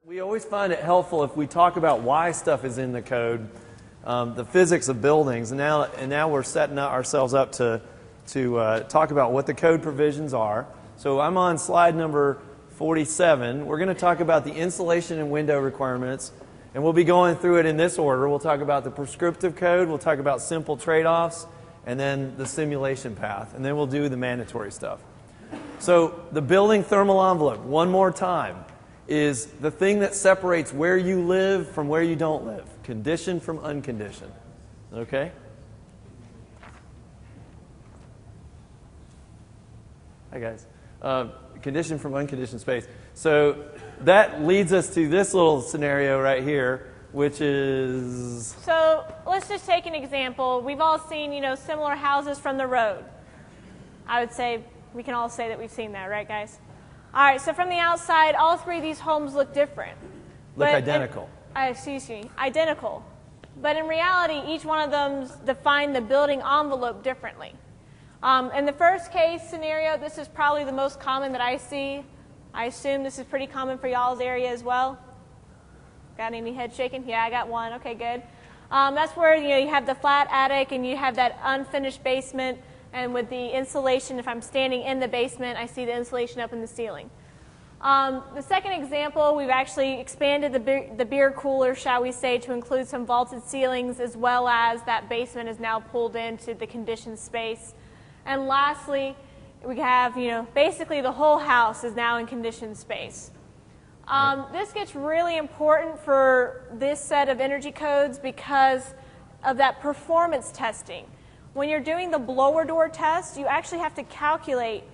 We always find it helpful if we talk about why stuff is in the code, the physics of buildings, and now we're setting ourselves up to talk about what the code provisions are. So I'm on slide number 47. We're going to talk about the insulation and window requirements, and we'll be going through it in this order. We'll talk about the prescriptive code, we'll talk about simple trade-offs, and then the simulation path, and then we'll do the mandatory stuff. So the building thermal envelope, one more time, is the thing that separates where you live from where you don't live. Conditioned from unconditioned. Okay? Hi, guys. Conditioned from unconditioned space. So that leads us to this little scenario right here, which is... So let's just take an example. We've all seen, similar houses from the road. I would say we can all say that we've seen that, right, guys? All right, so from the outside, all three of these homes look different. Look identical. Excuse me, identical. But in reality, each one of them define the building envelope differently. In the first case scenario, this is probably the most common that I see. I assume this is pretty common for y'all's area as well. Got any head shaking? Yeah, I got one. Okay, good. That's where you have the flat attic and you have that unfinished basement. And with the insulation, if I'm standing in the basement, I see the insulation up in the ceiling. The second example, we've actually expanded the beer cooler, shall we say, to include some vaulted ceilings, as well as that basement is now pulled into the conditioned space. And lastly, we have, basically the whole house is now in conditioned space. This gets really important for this set of energy codes because of that performance testing. When you're doing the blower door test, you actually have to calculate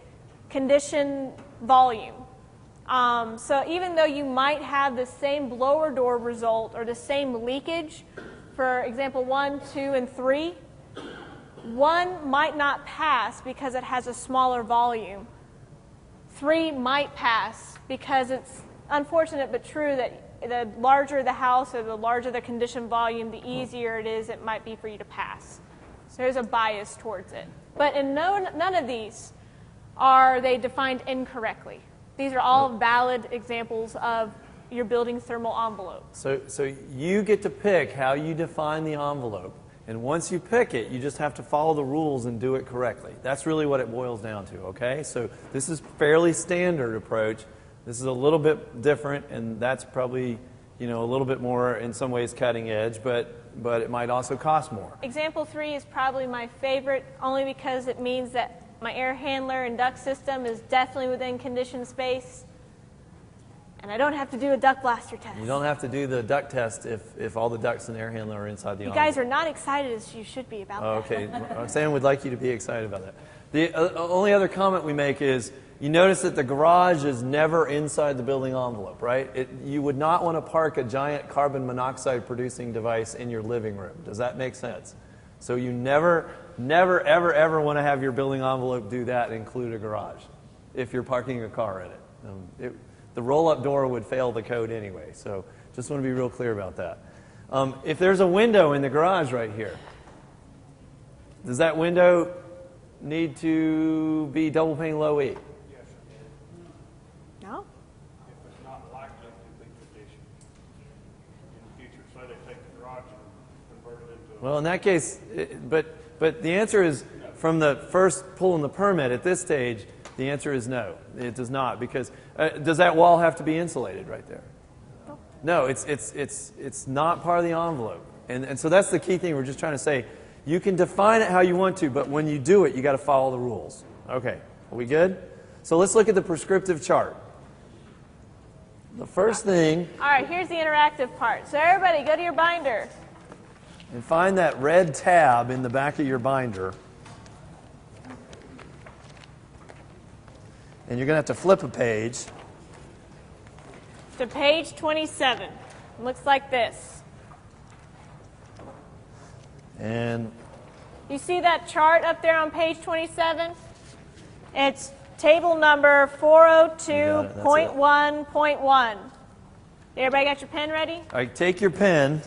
condition volume. So even though you might have the same blower door result or the same leakage, for example 1, 2, and 3, 1 might not pass because it has a smaller volume. 3 might pass because it's unfortunate but true that the larger the house or the larger the condition volume, the easier it might be for you to pass. So there's a bias towards it. But in none of these are they defined incorrectly. These are all valid examples of your building thermal envelope. So you get to pick how you define the envelope. And once you pick it, you just have to follow the rules and do it correctly. That's really what it boils down to, okay? So this is fairly standard approach. This is a little bit different, and that's probably a little bit more in some ways cutting edge, but it might also cost more. Example 3 is probably my favorite, only because it means that my air handler and duct system is definitely within conditioned space, and I don't have to do a duct blaster test. You don't have to do the duct test if all the ducts and air handler are inside the envelope. You guys are not excited as you should be about that. Okay, Sam would like you to be excited about that. The only other comment we make is, you notice that the garage is never inside the building envelope, right? You would not want to park a giant carbon monoxide producing device in your living room. Does that make sense? So you never, ever want to have your building envelope do that and include a garage if you're parking a car in it. The roll-up door would fail the code anyway, so just want to be real clear about that. If there's a window in the garage right here, does that window need to be double pane low E? No. If it's not likely to be conditioned in the future, so they take the garage and convert it into. Well, in that case, but the answer is from the first pulling the permit at this stage, the answer is no. It does not, because does that wall have to be insulated right there? No, it's not part of the envelope, and so that's the key thing. We're just trying to say, you can define it how you want to, but when you do it, you got to follow the rules. Okay, are we good? So let's look at the prescriptive chart. The first thing... All right, here's the interactive part. So everybody, go to your binder. And find that red tab in the back of your binder. And you're going to have to flip a page. To page 27. It looks like this. And you see that chart up there on page 27? It's table number 402.1.1. Everybody got your pen ready? All right, take your pen.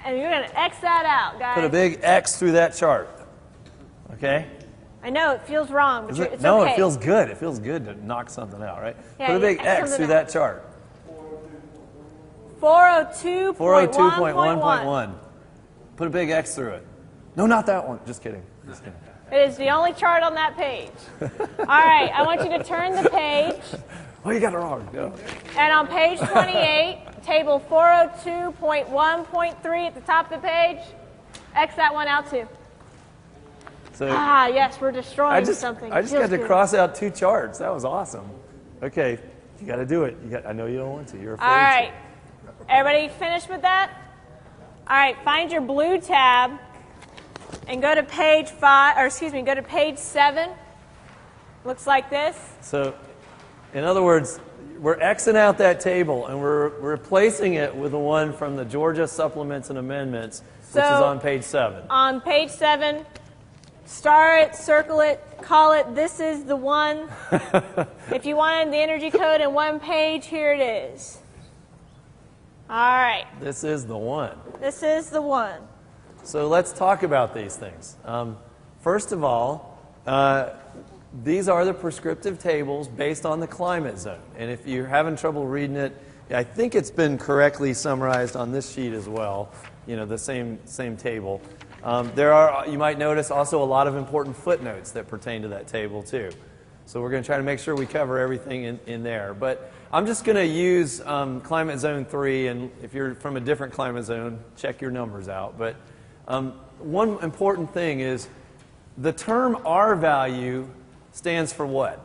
And you're going to X that out, guys. Put a big X through that chart. Okay? I know it feels wrong, but it's no, okay. it feels good. It feels good to knock something out, right? Yeah, Put a big yeah, X through that chart. 402.1.1. 402.1.1. Put a big X through it. No, not that one. Just kidding. Just kidding. It is the only chart on that page. All right, I want you to turn the page. Oh, you got it wrong. No. And on page 28, table 402.1.3 at the top of the page, X that one out too. So Yes, we're destroying something. I just got to cross out 2 charts. That was awesome. Okay, you got to do it. I know you don't want to. You're afraid. All right, everybody finished with that? All right, find your blue tab and go to page 5, or excuse me, go to page 7. Looks like this. So, in other words, we're Xing out that table and we're replacing it with the one from the Georgia Supplements and Amendments, which is on page 7. On page 7, star it, circle it, call it, this is the one. If you wanted the energy code in one page, here it is. All right. This is the one. This is the one. So let's talk about these things. First of all, these are the prescriptive tables based on the climate zone. And if you're having trouble reading it, I think it's been correctly summarized on this sheet as well, the same table. There are, you might notice, also a lot of important footnotes that pertain to that table too. So we're going to try to make sure we cover everything in there. But I'm just going to use climate zone 3, and if you're from a different climate zone, check your numbers out. But one important thing is the term R value stands for what?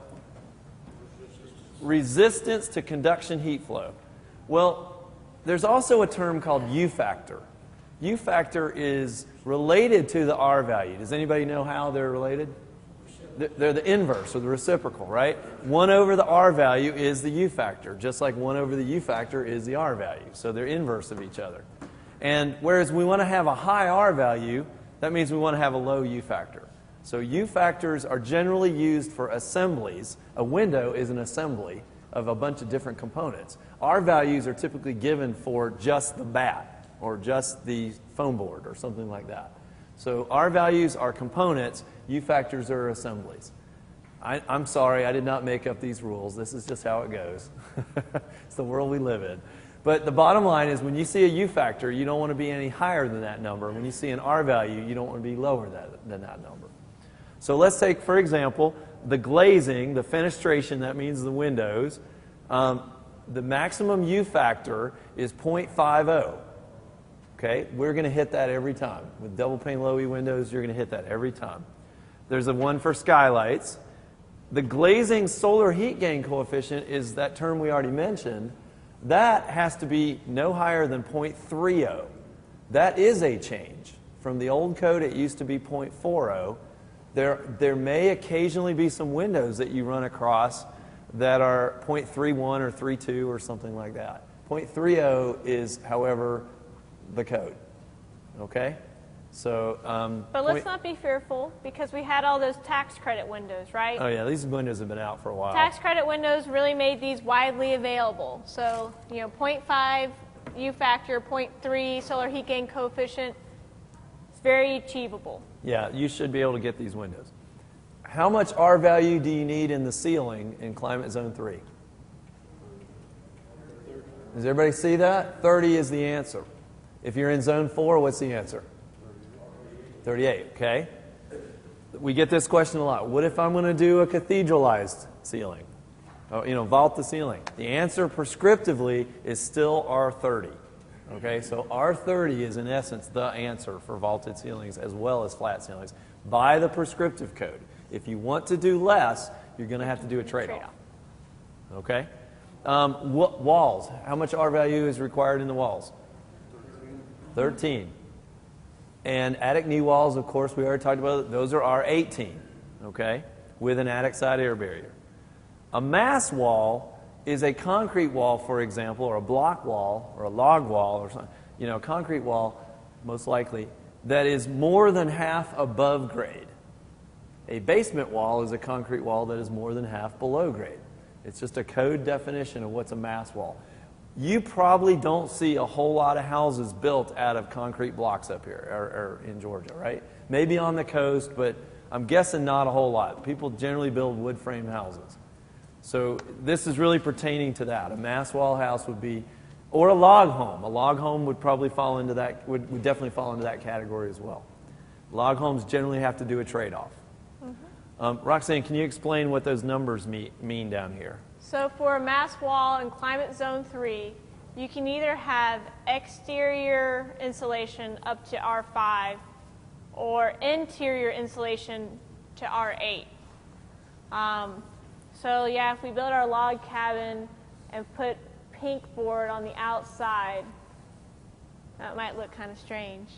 Resistance to conduction heat flow. Well, there's also a term called U factor. U factor is related to the R value. Does anybody know how they're related? They're the inverse, or the reciprocal, right? 1 over the R value is the U factor, just like 1 over the U factor is the R value. So they're inverse of each other. And whereas we want to have a high R value, that means we want to have a low U factor. So U factors are generally used for assemblies. A window is an assembly of a bunch of different components. R values are typically given for just the bat or just the foam board or something like that. So R values are components, U factors are assemblies. I'm sorry, I did not make up these rules. This is just how it goes. It's the world we live in. But the bottom line is when you see a U factor, you don't want to be any higher than that number. When you see an R value, you don't want to be lower than that number. So let's take, for example, the glazing, the fenestration, that means the windows. The maximum U factor is 0.50. Okay, we're going to hit that every time. With double pane low E windows, you're going to hit that every time. There's a one for skylights. The glazing solar heat gain coefficient is that term we already mentioned. That has to be no higher than 0.30. That is a change. From the old code, it used to be 0.40. There may occasionally be some windows that you run across that are 0.31 or 0.32 or something like that. 0.30 is, however, the code. Okay? So, but let's not be fearful, because we had all those tax credit windows, right? Oh yeah, these windows have been out for a while. Tax credit windows really made these widely available. So, 0.5 U factor, 0.3 solar heat gain coefficient. It's very achievable. Yeah, you should be able to get these windows. How much R value do you need in the ceiling in climate zone 3? Does everybody see that? 30 is the answer. If you're in zone 4, what's the answer? 38, okay? We get this question a lot. What if I'm going to do a cathedralized ceiling? Vault the ceiling. The answer prescriptively is still R30. Okay, so R30 is in essence the answer for vaulted ceilings as well as flat ceilings by the prescriptive code. If you want to do less, you're going to have to do a trade-off. Okay? Walls. How much R value is required in the walls? 13. And attic knee walls, of course, we already talked about it. Those are R18, okay, with an attic side air barrier. A mass wall is a concrete wall, for example, or a block wall, or a log wall, or something, a concrete wall, most likely, that is more than half above grade. A basement wall is a concrete wall that is more than half below grade. It's just a code definition of what's a mass wall. You probably don't see a whole lot of houses built out of concrete blocks up here, or in Georgia, right? Maybe on the coast, but I'm guessing not a whole lot. People generally build wood frame houses. So this is really pertaining to that. A mass wall house would be, Or a log home. A log home would probably fall into that, would definitely fall into that category as well. Log homes generally have to do a trade-off. Roxanne, can you explain what those numbers mean down here? So for a mass wall in climate zone 3, you can either have exterior insulation up to R5 or interior insulation to R8. So yeah, if we build our log cabin and put pink board on the outside, that might look kind of strange,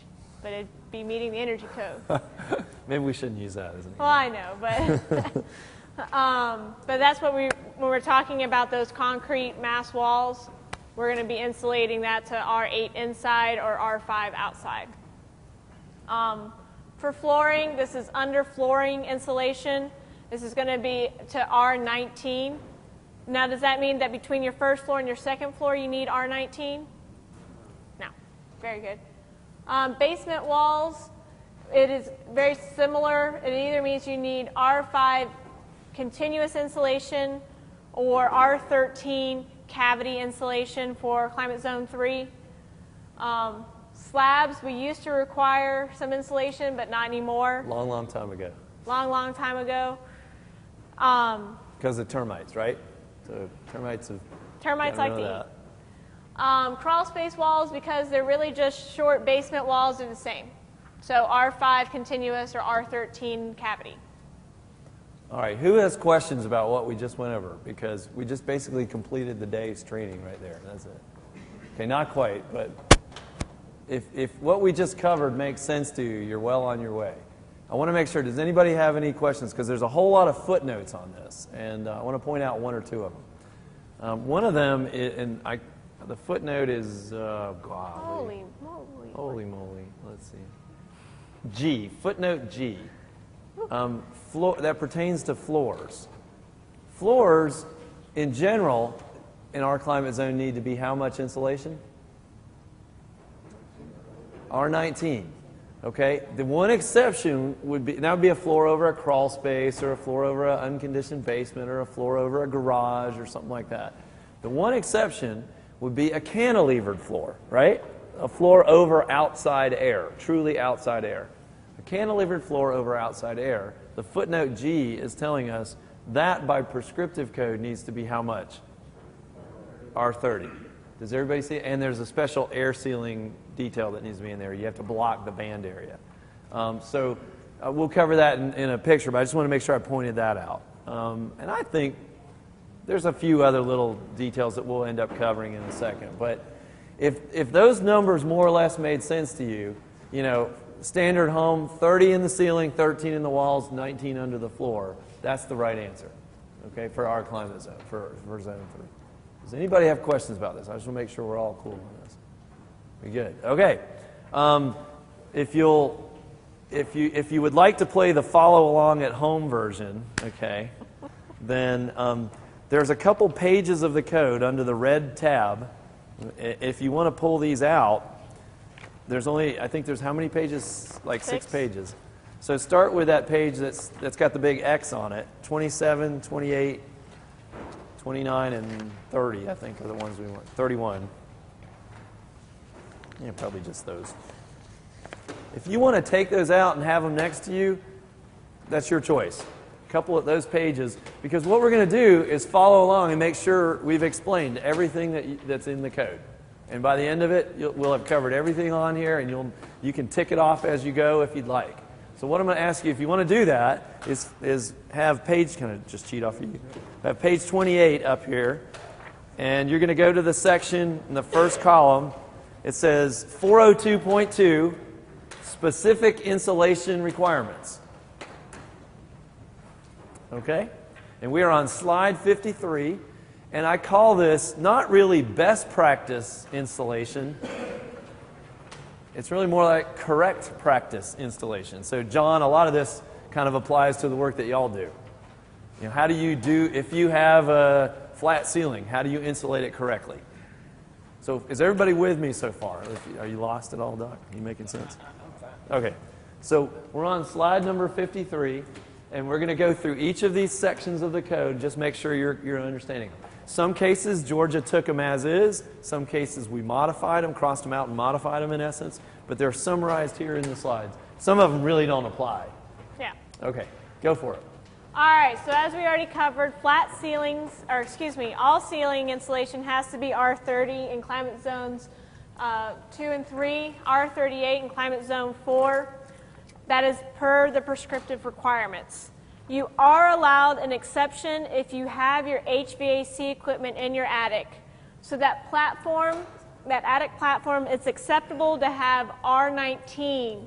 but it'd be meeting the energy code. Maybe we shouldn't use that as an example. Well, I know, but that's what when we're talking about those concrete mass walls, we're going to be insulating that to R8 inside or R5 outside. For flooring, this is under flooring insulation. This is going to be to R19. Now, does that mean that between your first floor and your second floor you need R19? No. Very good. Basement walls, it is very similar. It either means you need R5 continuous insulation or R13 cavity insulation for climate zone 3. Slabs, we used to require some insulation, but not anymore. Long time ago. Long time ago. Because of termites, right? So termites like to eat. Crawl space walls, because they're really just short basement walls, are the same. So R5 continuous or R13 cavity. All right, who has questions about what we just went over? Because we just basically completed the day's training right there. That's it. Okay, not quite, but if what we just covered makes sense to you, you're well on your way. I want to make sure, does anybody have any questions? Because there's a whole lot of footnotes on this, and I want to point out one or two of them. One of them, the footnote is, Holy moly. Holy moly. Let's see. G, footnote G. That pertains to floors. Floors, in general, in our climate zone need to be how much insulation? R19. Okay, the one exception would be, that would be a floor over a crawl space or a floor over an unconditioned basement or a floor over a garage or something like that. The one exception would be a cantilevered floor, right? A floor over outside air, truly outside air. A cantilevered floor over outside air. The footnote G is telling us that by prescriptive code needs to be how much? R30. Does everybody see it? And there's a special air sealing detail that needs to be in there. You have to block the band area. We'll cover that in a picture, but I just want to make sure I pointed that out. And I think there's a few other little details that we'll end up covering in a second. But if those numbers more or less made sense to you, you know, standard home, 30 in the ceiling, 13 in the walls, 19 under the floor, that's the right answer, okay, for our climate zone, for zone 3. Does anybody have questions about this? I just want to make sure we're all cool on this. We're good. Okay. If you would like to play the follow along at home version, okay, then there's a couple pages of the code under the red tab. If you want to pull these out, there's only, I think there's how many pages? Like 6 pages. So start with that page that's got the big X on it. 27, 28, 29, and 30, I think, are the ones we want. 31. Yeah, probably just those. If you want to take those out and have them next to you, that's your choice. A couple of those pages, because what we're going to do is follow along and make sure we've explained everything that's in the code. And by the end of it, we'll have covered everything on here, and you can tick it off as you go if you'd like. So what I'm going to ask you, if you want to do that, is have page, kind of just cheat off of you, have page 28 up here, and you're going to go to the section in the first column. It says 402.2, specific insulation requirements. Okay? And we are on slide 53, and I call this not really best practice installation. It's really more like correct practice installation. So John, a lot of this kind of applies to the work that y'all do. You know, how do you do, if you have a flat ceiling, how do you insulate it correctly? So is everybody with me so far? Are you lost at all, Doc? Are you making sense? Okay. So we're on slide number 53, and we're going to go through each of these sections of the code, just make sure you're understanding. Some cases, Georgia took them as is. Some cases, we modified them, crossed them out and modified them in essence. But they're summarized here in the slides. Some of them really don't apply. Yeah. Okay, go for it. All right, so as we already covered, flat ceilings, or excuse me, all ceiling insulation has to be R30 in climate zones 2 and 3, R38 in climate zone 4. That is per the prescriptive requirements. You are allowed an exception if you have your HVAC equipment in your attic. So that platform, that attic platform, it's acceptable to have R19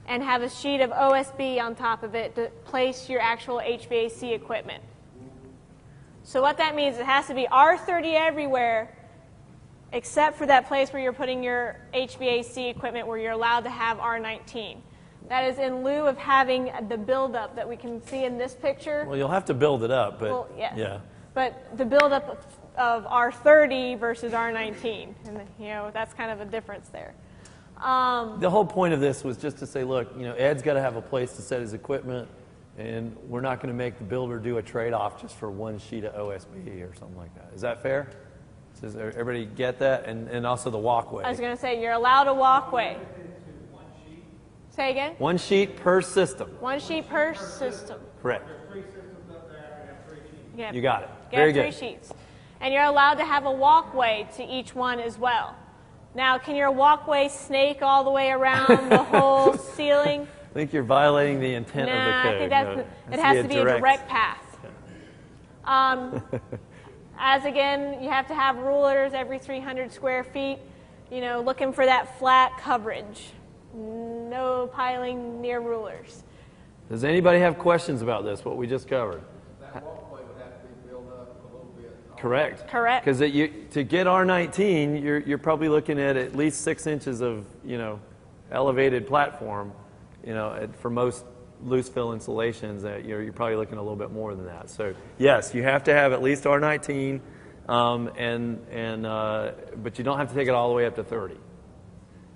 and have a sheet of OSB on top of it to place your actual HVAC equipment. So what that means, it has to be R30 everywhere except for that place where you're putting your HVAC equipment where you're allowed to have R19. That is in lieu of having the buildup that we can see in this picture. Well, you'll have to build it up, but Well, yes. yeah. But the buildup of R30 versus R19, and you know, that's kind of a difference there. The whole point of this was just to say, look, you know, Ed's got to have a place to set his equipment, and we're not going to make the builder do a trade-off just for one sheet of OSB or something like that. Is that fair? Does everybody get that? And also the walkway. I was going to say, you're allowed a walkway. Say again? One sheet per system. One sheet per system. Correct. Yeah. You got it. Get Very 3 good. sheets. And you're allowed to have a walkway to each one as well. Now, can your walkway snake all the way around the whole ceiling? I think you're violating the intent of the Nah, code. I think that's it has to be a direct path. As again, you have to have rulers every 300 square feet, you know, looking for that flat coverage. No piling near rulers. Does anybody have questions about this, what we just covered? That walkway would have to be built up a little bit. Correct. Correct. Because to get R19, you're probably looking at least 6 inches of, you know, elevated platform, you know, for most loose fill insulations, that you're probably looking a little bit more than that. So yes, you have to have at least R19, but you don't have to take it all the way up to 30.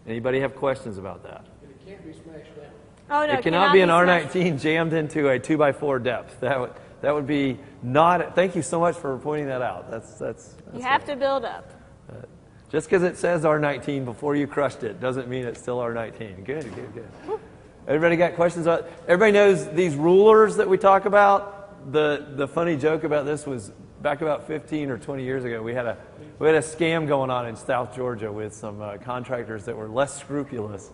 Anybody have questions about that? It can't be smashed down. Oh no, It cannot be an smashed. R19 jammed into a 2x4 depth. That would be not. Thank you so much for pointing that out. That's You have to build up. Just because it says R19 before you crushed it doesn't mean it's still R19. Good. Everybody got questions about? Everybody knows these rulers that we talk about. The funny joke about this was back about 15 or 20 years ago. We had a scam going on in South Georgia with some contractors that were less scrupulous.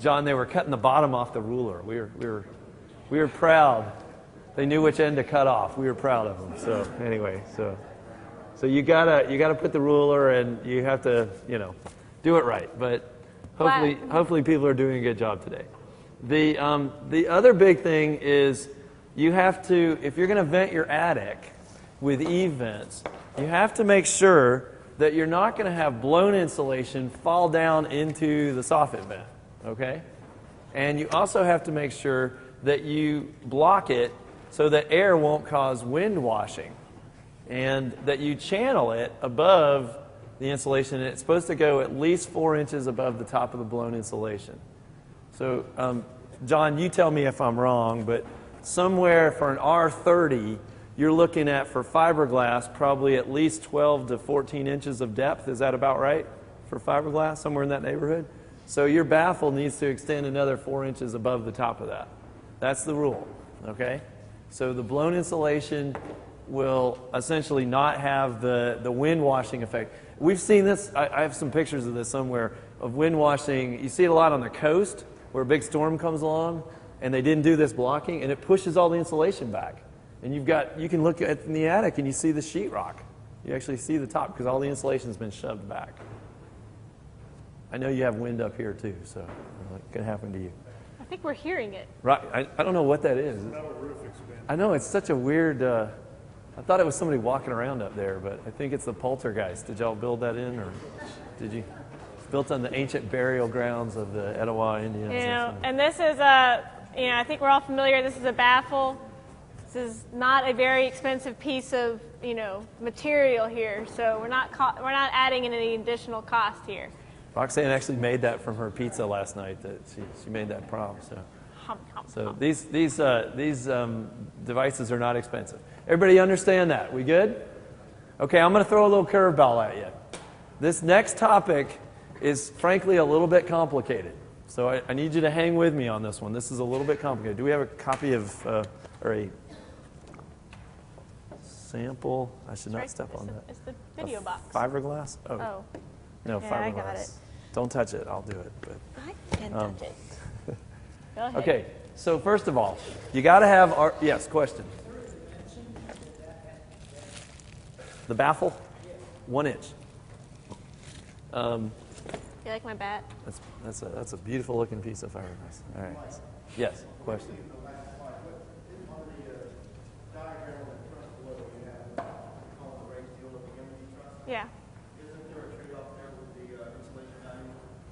John, they were cutting the bottom off the ruler. We were proud. They knew which end to cut off. We were proud of them. So anyway, so you gotta put the ruler, and you have to, you know, do it right. But hopefully people are doing a good job today. The other big thing is you have to, if you're going to vent your attic with eave vents, you have to make sure that you're not going to have blown insulation fall down into the soffit vent, okay? And you also have to make sure that you block it so that air won't cause wind washing, and that you channel it above the insulation, and it's supposed to go at least 4 inches above the top of the blown insulation. So, John, you tell me if I'm wrong, but somewhere for an R30, you're looking at, for fiberglass, probably at least 12 to 14 inches of depth. Is that about right for fiberglass, somewhere in that neighborhood? So your baffle needs to extend another 4 inches above the top of that. That's the rule, okay? So the blown insulation will essentially not have the wind washing effect. We've seen this, I have some pictures of this somewhere, of wind washing. You see it a lot on the coast where a big storm comes along and they didn't do this blocking, and it pushes all the insulation back. And you can look in the attic and you see the sheetrock. You actually see the top because all the insulation's been shoved back. I know you have wind up here too, so it can happen to you. I think we're hearing it. Right, I don't know what that is. Metal roof expansion. I know, it's such a weird, I thought it was somebody walking around up there, but I think it's the poltergeist. Did y'all build that in, or did you? It's built on the ancient burial grounds of the Etowah Indians. You know, and this is I think we're all familiar, this is a baffle. This is not a very expensive piece of, you know, material here, so we're not adding in any additional cost here. Roxanne actually made that from her pizza last night. That she made that prop. So, So these devices are not expensive. Everybody understand that? We good? Okay, I'm going to throw a little curveball at you. This next topic is frankly a little bit complicated. So I need you to hang with me on this one. This is a little bit complicated. Do we have a copy of, or a sample? I should not step on that. It's the video box. Fiberglass? Oh. No, Yeah, fiberglass. I got it. Don't touch it. I'll do it. But. I can touch it. Go ahead. Okay, so first of all, you got to have our, yes, question. The baffle? 1 inch. You like my bat? That's a beautiful looking piece of fiberglass. All right. Yes, question. Yeah.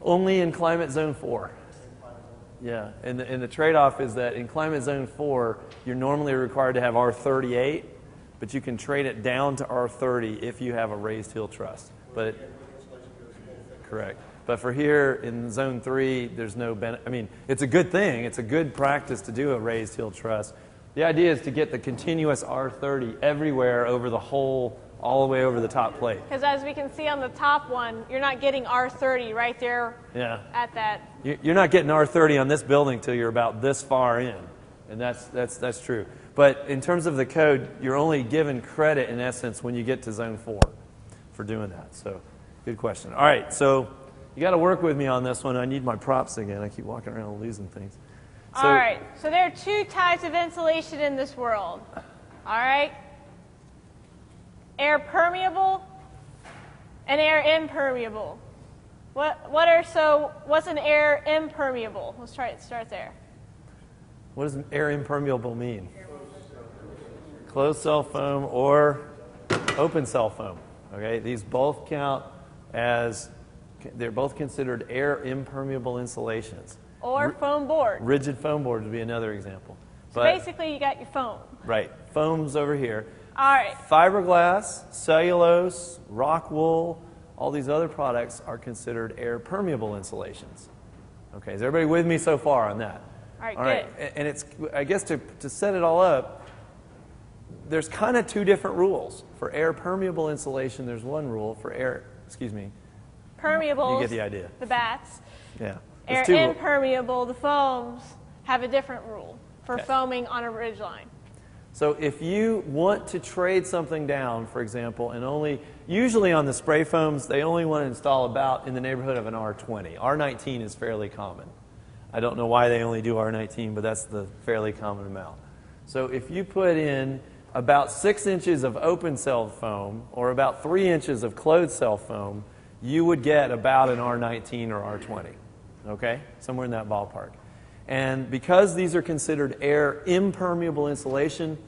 Only in climate zone 4. Yeah, and the trade-off is that in climate zone 4, you're normally required to have R38, but you can trade it down to R30 if you have a raised heel truss. But correct. But for here in zone 3, there's no benefit. I mean, it's a good thing. It's a good practice to do a raised heel truss. The idea is to get the continuous R30 everywhere over the whole, all the way over the top plate. Because as we can see on the top one, you're not getting R30 right there at that. You're not getting R30 on this building till you're about this far in, and that's true. But in terms of the code, you're only given credit in essence when you get to zone 4 for doing that. So, good question. All right, so you got to work with me on this one. I need my props again. I keep walking around losing things. So, All right, so there are 2 types of insulation in this world. All right, air permeable and air impermeable. What's an air impermeable? Let's start there. What does air impermeable mean? Closed cell foam or open cell foam. Okay, these both count as, they're both considered air impermeable insulations. Or foam board. Rigid foam board would be another example. So basically you got your foam. Right, foam's over here. All right. Fiberglass, cellulose, rock wool, all these other products are considered air permeable insulations. Okay, is everybody with me so far on that? All right, good. And it's, I guess to set it all up, there's kind of 2 different rules. For air permeable insulation, there's one rule. For air, permeable, you get the idea. The bats. Yeah. Air impermeable, the foams, have a different rule for foaming on a ridgeline. So if you want to trade something down, for example, and usually on the spray foams, they only want to install about in the neighborhood of an R20. R19 is fairly common. I don't know why they only do R19, but that's the fairly common amount. So if you put in about 6 inches of open cell foam or about 3 inches of closed cell foam, you would get about an R19 or R20. Okay? Somewhere in that ballpark. And because these are considered air impermeable insulation,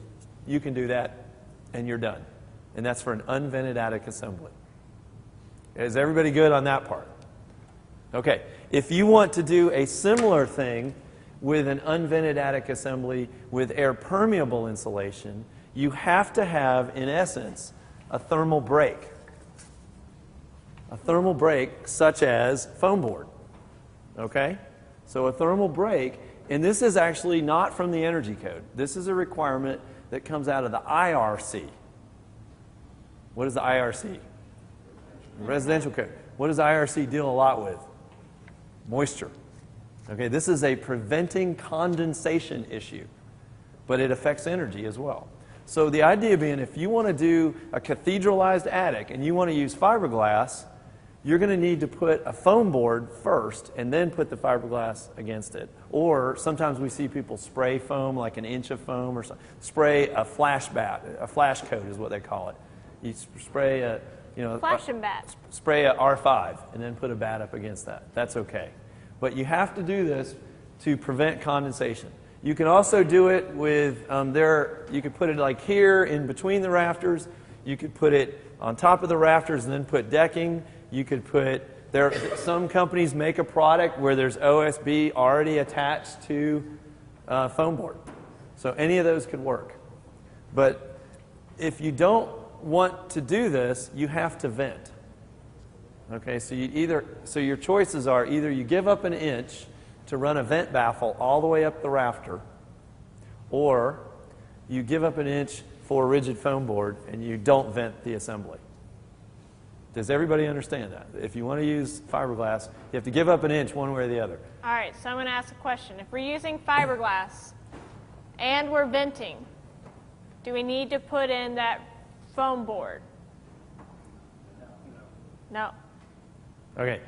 you can do that and you're done. And that's for an unvented attic assembly. Is everybody good on that part? Okay. If you want to do a similar thing with an unvented attic assembly with air permeable insulation, you have to have, in essence, a thermal break. A thermal break such as foam board. Okay? So a thermal break, and this is actually not from the Energy Code. This is a requirement that comes out of the IRC. What is the IRC? Residential Code. What does IRC deal a lot with? Moisture. Okay, this is a preventing condensation issue, but it affects energy as well. So the idea being, if you want to do a cathedralized attic and you want to use fiberglass, you're going to need to put a foam board first and then put the fiberglass against it. Or sometimes we see people spray foam, like an inch of foam, or spray a flash bat. A flash coat is what they call it. You spray a, flash and bat. Spray a R5 and then put a bat up against that. That's okay. But you have to do this to prevent condensation. You can also do it with, you could put it like here in between the rafters. You could put it on top of the rafters and then put decking. You could put, some companies make a product where there's OSB already attached to foam board. So any of those could work. But if you don't want to do this, you have to vent. Okay, so your choices are either you give up an inch to run a vent baffle all the way up the rafter, or you give up an inch for a rigid foam board and you don't vent the assembly. Does everybody understand that? If you want to use fiberglass, you have to give up an inch one way or the other. All right, so I'm going to ask a question. If we're using fiberglass and we're venting, do we need to put in that foam board? No. Okay,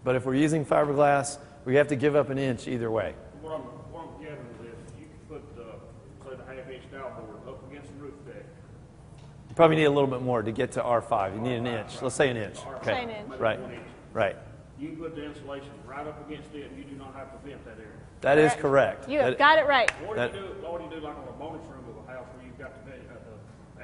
but if we're using fiberglass, we have to give up an inch either way. What I'm getting is you can put, say, the half-inch dowelboard up against the roof deck. You probably need a little bit more to get to R5. You need an inch. Let's say an inch. Okay. Say an inch. Right. Right. You can put the insulation right up against it, and you do not have to vent that area. That is correct. You have got it right. What do you do like on a bonus room of a house where you've got the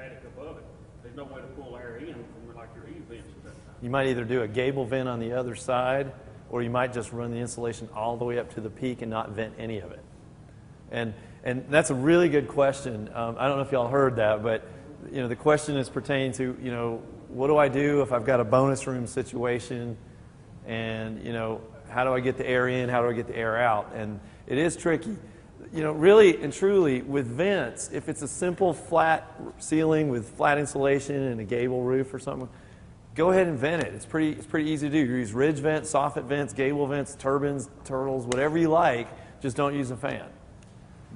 attic above it? There's no way to pull air in from like your E-vents at that time. You might either do a gable vent on the other side, or you might just run the insulation all the way up to the peak and not vent any of it. And that's a really good question. I don't know if y'all heard that, but the question is pertaining to, what do I do if I've got a bonus room situation, and how do I get the air in, how do I get the air out? And it is tricky. Really and truly, with vents, if it's a simple flat ceiling with flat insulation and a gable roof or something, go ahead and vent it. It's pretty easy to do. You use ridge vents, soffit vents, gable vents, turbines, turtles, whatever you like. Just don't use a fan.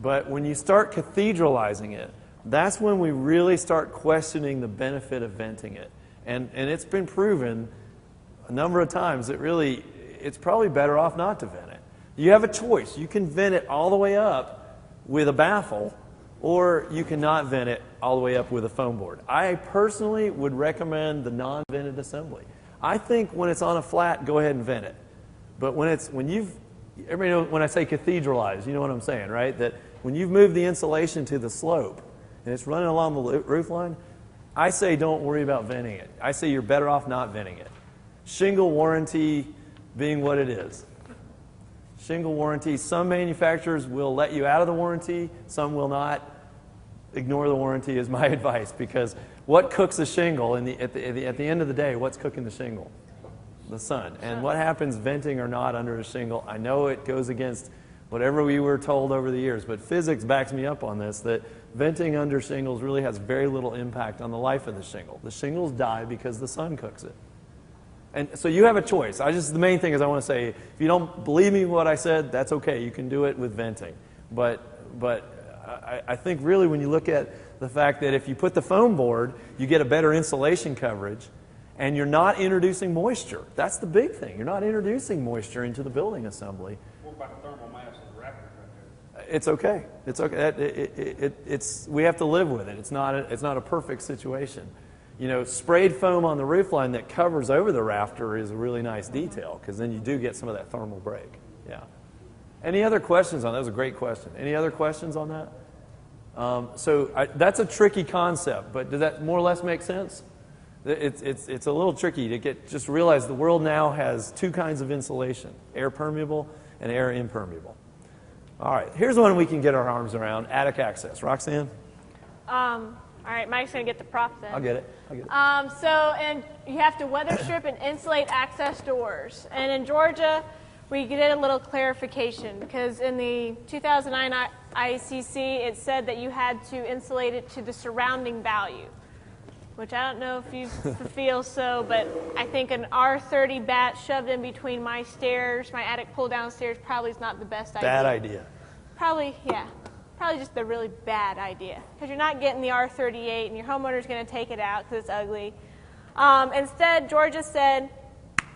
But when you start cathedralizing it, that's when we really start questioning the benefit of venting it. And it's been proven a number of times that really it's probably better off not to vent it. You have a choice. You can vent it all the way up with a baffle, or you cannot vent it all the way up with a foam board. I personally would recommend the non-vented assembly. I think when it's on a flat, go ahead and vent it. But everybody knows when I say cathedralize, you know what I'm saying, right? That when you've moved the insulation to the slope and it's running along the roof line, I say don't worry about venting it. I say you're better off not venting it. Shingle warranty being what it is. Shingle warranty, some manufacturers will let you out of the warranty, some will not. Ignore the warranty is my advice, because what cooks a shingle at the end of the day, what's cooking the shingle? The sun. And what happens venting or not under a shingle? I know it goes against whatever we were told over the years, but physics backs me up on this, that venting under shingles really has very little impact on the life of the shingle. The shingles die because the sun cooks it. And so you have a choice. The main thing is I want to say, if you don't believe me what I said, that's okay. You can do it with venting. But I think really when you look at the fact that if you put the foam board, you get a better insulation coverage, and you're not introducing moisture. That's the big thing. You're not introducing moisture into the building assembly. What about the thermal mass of the rafters right there? It's okay. It's okay. We have to live with it. It's not a perfect situation. Sprayed foam on the roof line that covers over the rafter is a really nice detail, because then you do get some of that thermal break. Yeah. Any other questions on that? That was a great question. Any other questions on that? That's a tricky concept, but does that more or less make sense? It's a little tricky to just realize the world now has two kinds of insulation, air permeable and air impermeable. All right, here's one we can get our arms around, attic access. Roxanne? All right, Mike's going to get the prop then. I'll get it. And you have to weather strip and insulate access doors. And in Georgia, we did a little clarification, because in the 2009 ICC, it said that you had to insulate it to the surrounding value, which I don't know if you feel so, but I think an R30 bat shoved in between my stairs, my attic pull down stairs, probably is not the best idea. Bad idea. Probably, yeah. Probably just a really bad idea, because you're not getting the R38 and your homeowner's going to take it out because it's ugly. Instead, Georgia said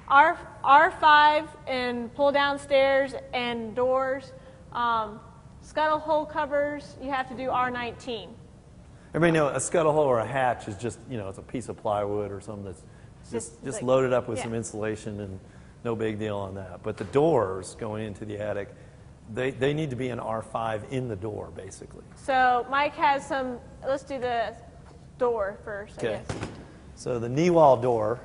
R5 and pull down stairs and doors, scuttle hole covers, you have to do R19. Everybody know a scuttle hole or a hatch is just, it's a piece of plywood or something that's just like, loaded up with some insulation, and no big deal on that. But the doors going into the attic, they need to be an R5 in the door, basically. So Mike has some, let's do the door first, Okay. I guess. So the knee wall door,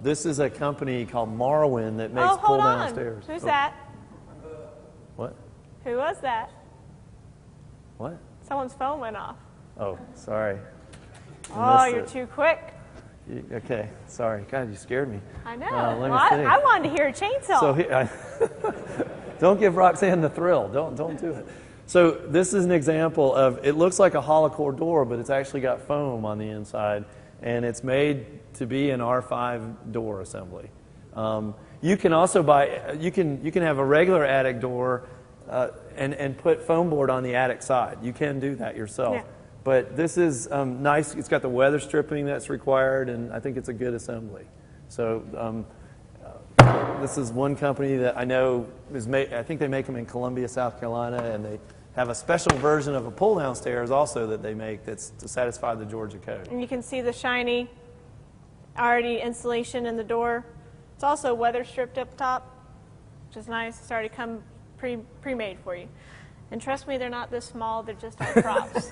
this is a company called Marwin that makes pull-down stairs. Who's that? What? Who was that? What? Someone's phone went off. Oh, sorry. Oh, you're too quick. Okay, sorry. God, you scared me. I know. Let me Well, think. I wanted to hear a chainsaw. Don't give Roxanne the thrill. Don't do it. So this is an example of, it looks like a hollow core door, but it's actually got foam on the inside, and it's made to be an R5 door assembly. You can also buy, you can have a regular attic door and put foam board on the attic side. You can do that yourself. Yeah. But this is nice. It's got the weather stripping that's required, and I think it's a good assembly. So this is one company that I know is I think they make them in Columbia, South Carolina, and they have a special version of a pull-down stairs also that they make that's to satisfy the Georgia code. And you can see the shiny already insulation in the door. It's also weather stripped up top, which is nice. It's already come pre-made for you. And trust me, they're not this small. They're just our props.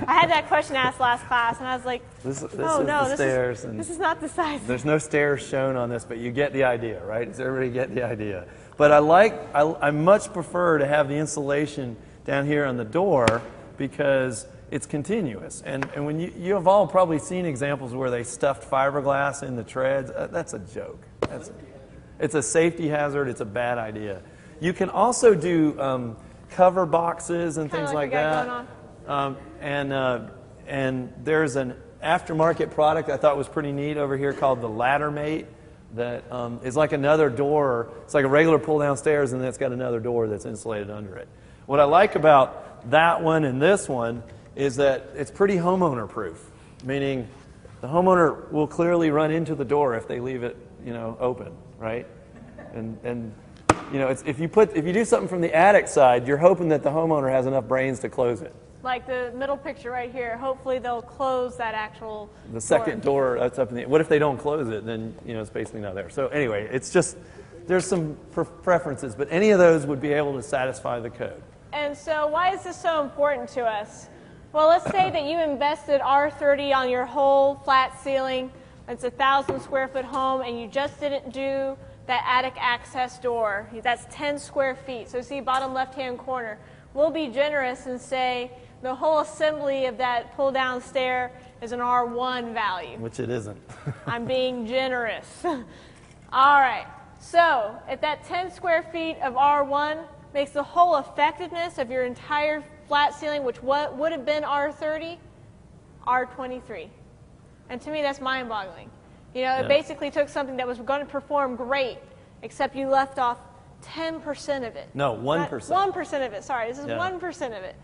I had that question asked last class, and I was like, This oh, is no, the stairs. this is not the size. There's no stairs shown on this, but you get the idea, right? Does everybody get the idea? But I much prefer to have the insulation down here on the door because it's continuous. And when you have all probably seen examples where they stuffed fiberglass in the treads. That's a joke. It's a safety hazard. It's a bad idea. You can also do cover boxes and things like that. And there's an aftermarket product I thought was pretty neat over here called the Ladder Mate that is like another door. It's like a regular pull down stairs, and then it's got another door that's insulated under it. What I like about that one and this one is that it's pretty homeowner proof, meaning the homeowner will clearly run into the door if they leave it, open, right? And if you do something from the attic side, you're hoping that the homeowner has enough brains to close it. Like the middle picture right here, hopefully they'll close that actual The second door that's up in the. What if they don't close it? Then it's basically not there. So anyway, it's just there's some preferences, but any of those would be able to satisfy the code. And so why is this so important to us? Well, let's say that you invested R30 on your whole flat ceiling. It's a 1,000 square foot home, and you just didn't do that attic access door. That's 10 square feet. So see bottom left-hand corner. We'll be generous and say the whole assembly of that pull-down stair is an R1 value. Which it isn't. I'm being generous. All right. So if that 10 square feet of R1 makes the whole effectiveness of your entire flat ceiling, which would have been R30, R23. And to me, that's mind-boggling. It basically took something that was going to perform great, except you left off 10% of it. No, 1%. 1% of it. Sorry, this is 1% of it.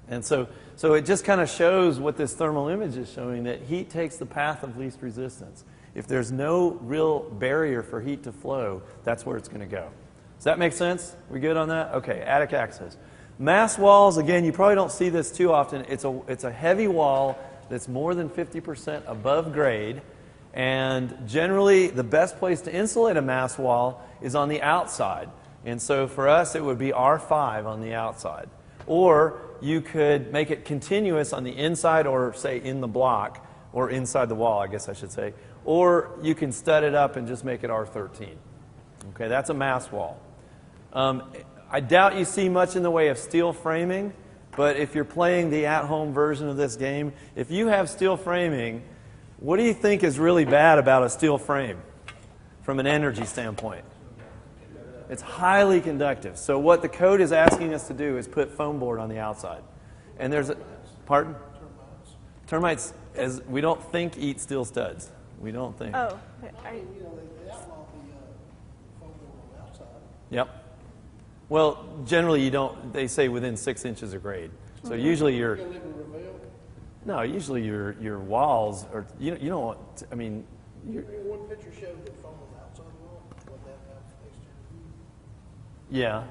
And so it just kind of shows what this thermal image is showing, that heat takes the path of least resistance. If there's no real barrier for heat to flow, that's where it's going to go. Does that make sense? We good on that? Okay, attic access. Mass walls, again, you probably don't see this too often. It's a heavy wall that's more than 50% above grade. And generally, the best place to insulate a mass wall is on the outside. And so for us, it would be R5 on the outside. Or you could make it continuous on the inside, or say in the block, or inside the wall, I guess I should say. Or you can stud it up and just make it R13. Okay, that's a mass wall. I doubt you see much in the way of steel framing, but if you're playing the at-home version of this game, if you have steel framing, what do you think is really bad about a steel frame from an energy standpoint? It's highly conductive. So what the code is asking us to do is put foam board on the outside. And there's a, pardon? Termites, as we don't think, eat steel studs. We don't think. Oh. They outlaw the foam board on the outside. Yep. Well, generally you don't, they say within 6 inches of grade. So usually you're, no, usually your walls are, you don't want, I mean. One picture showed the foam on the outside wall. What that Yeah,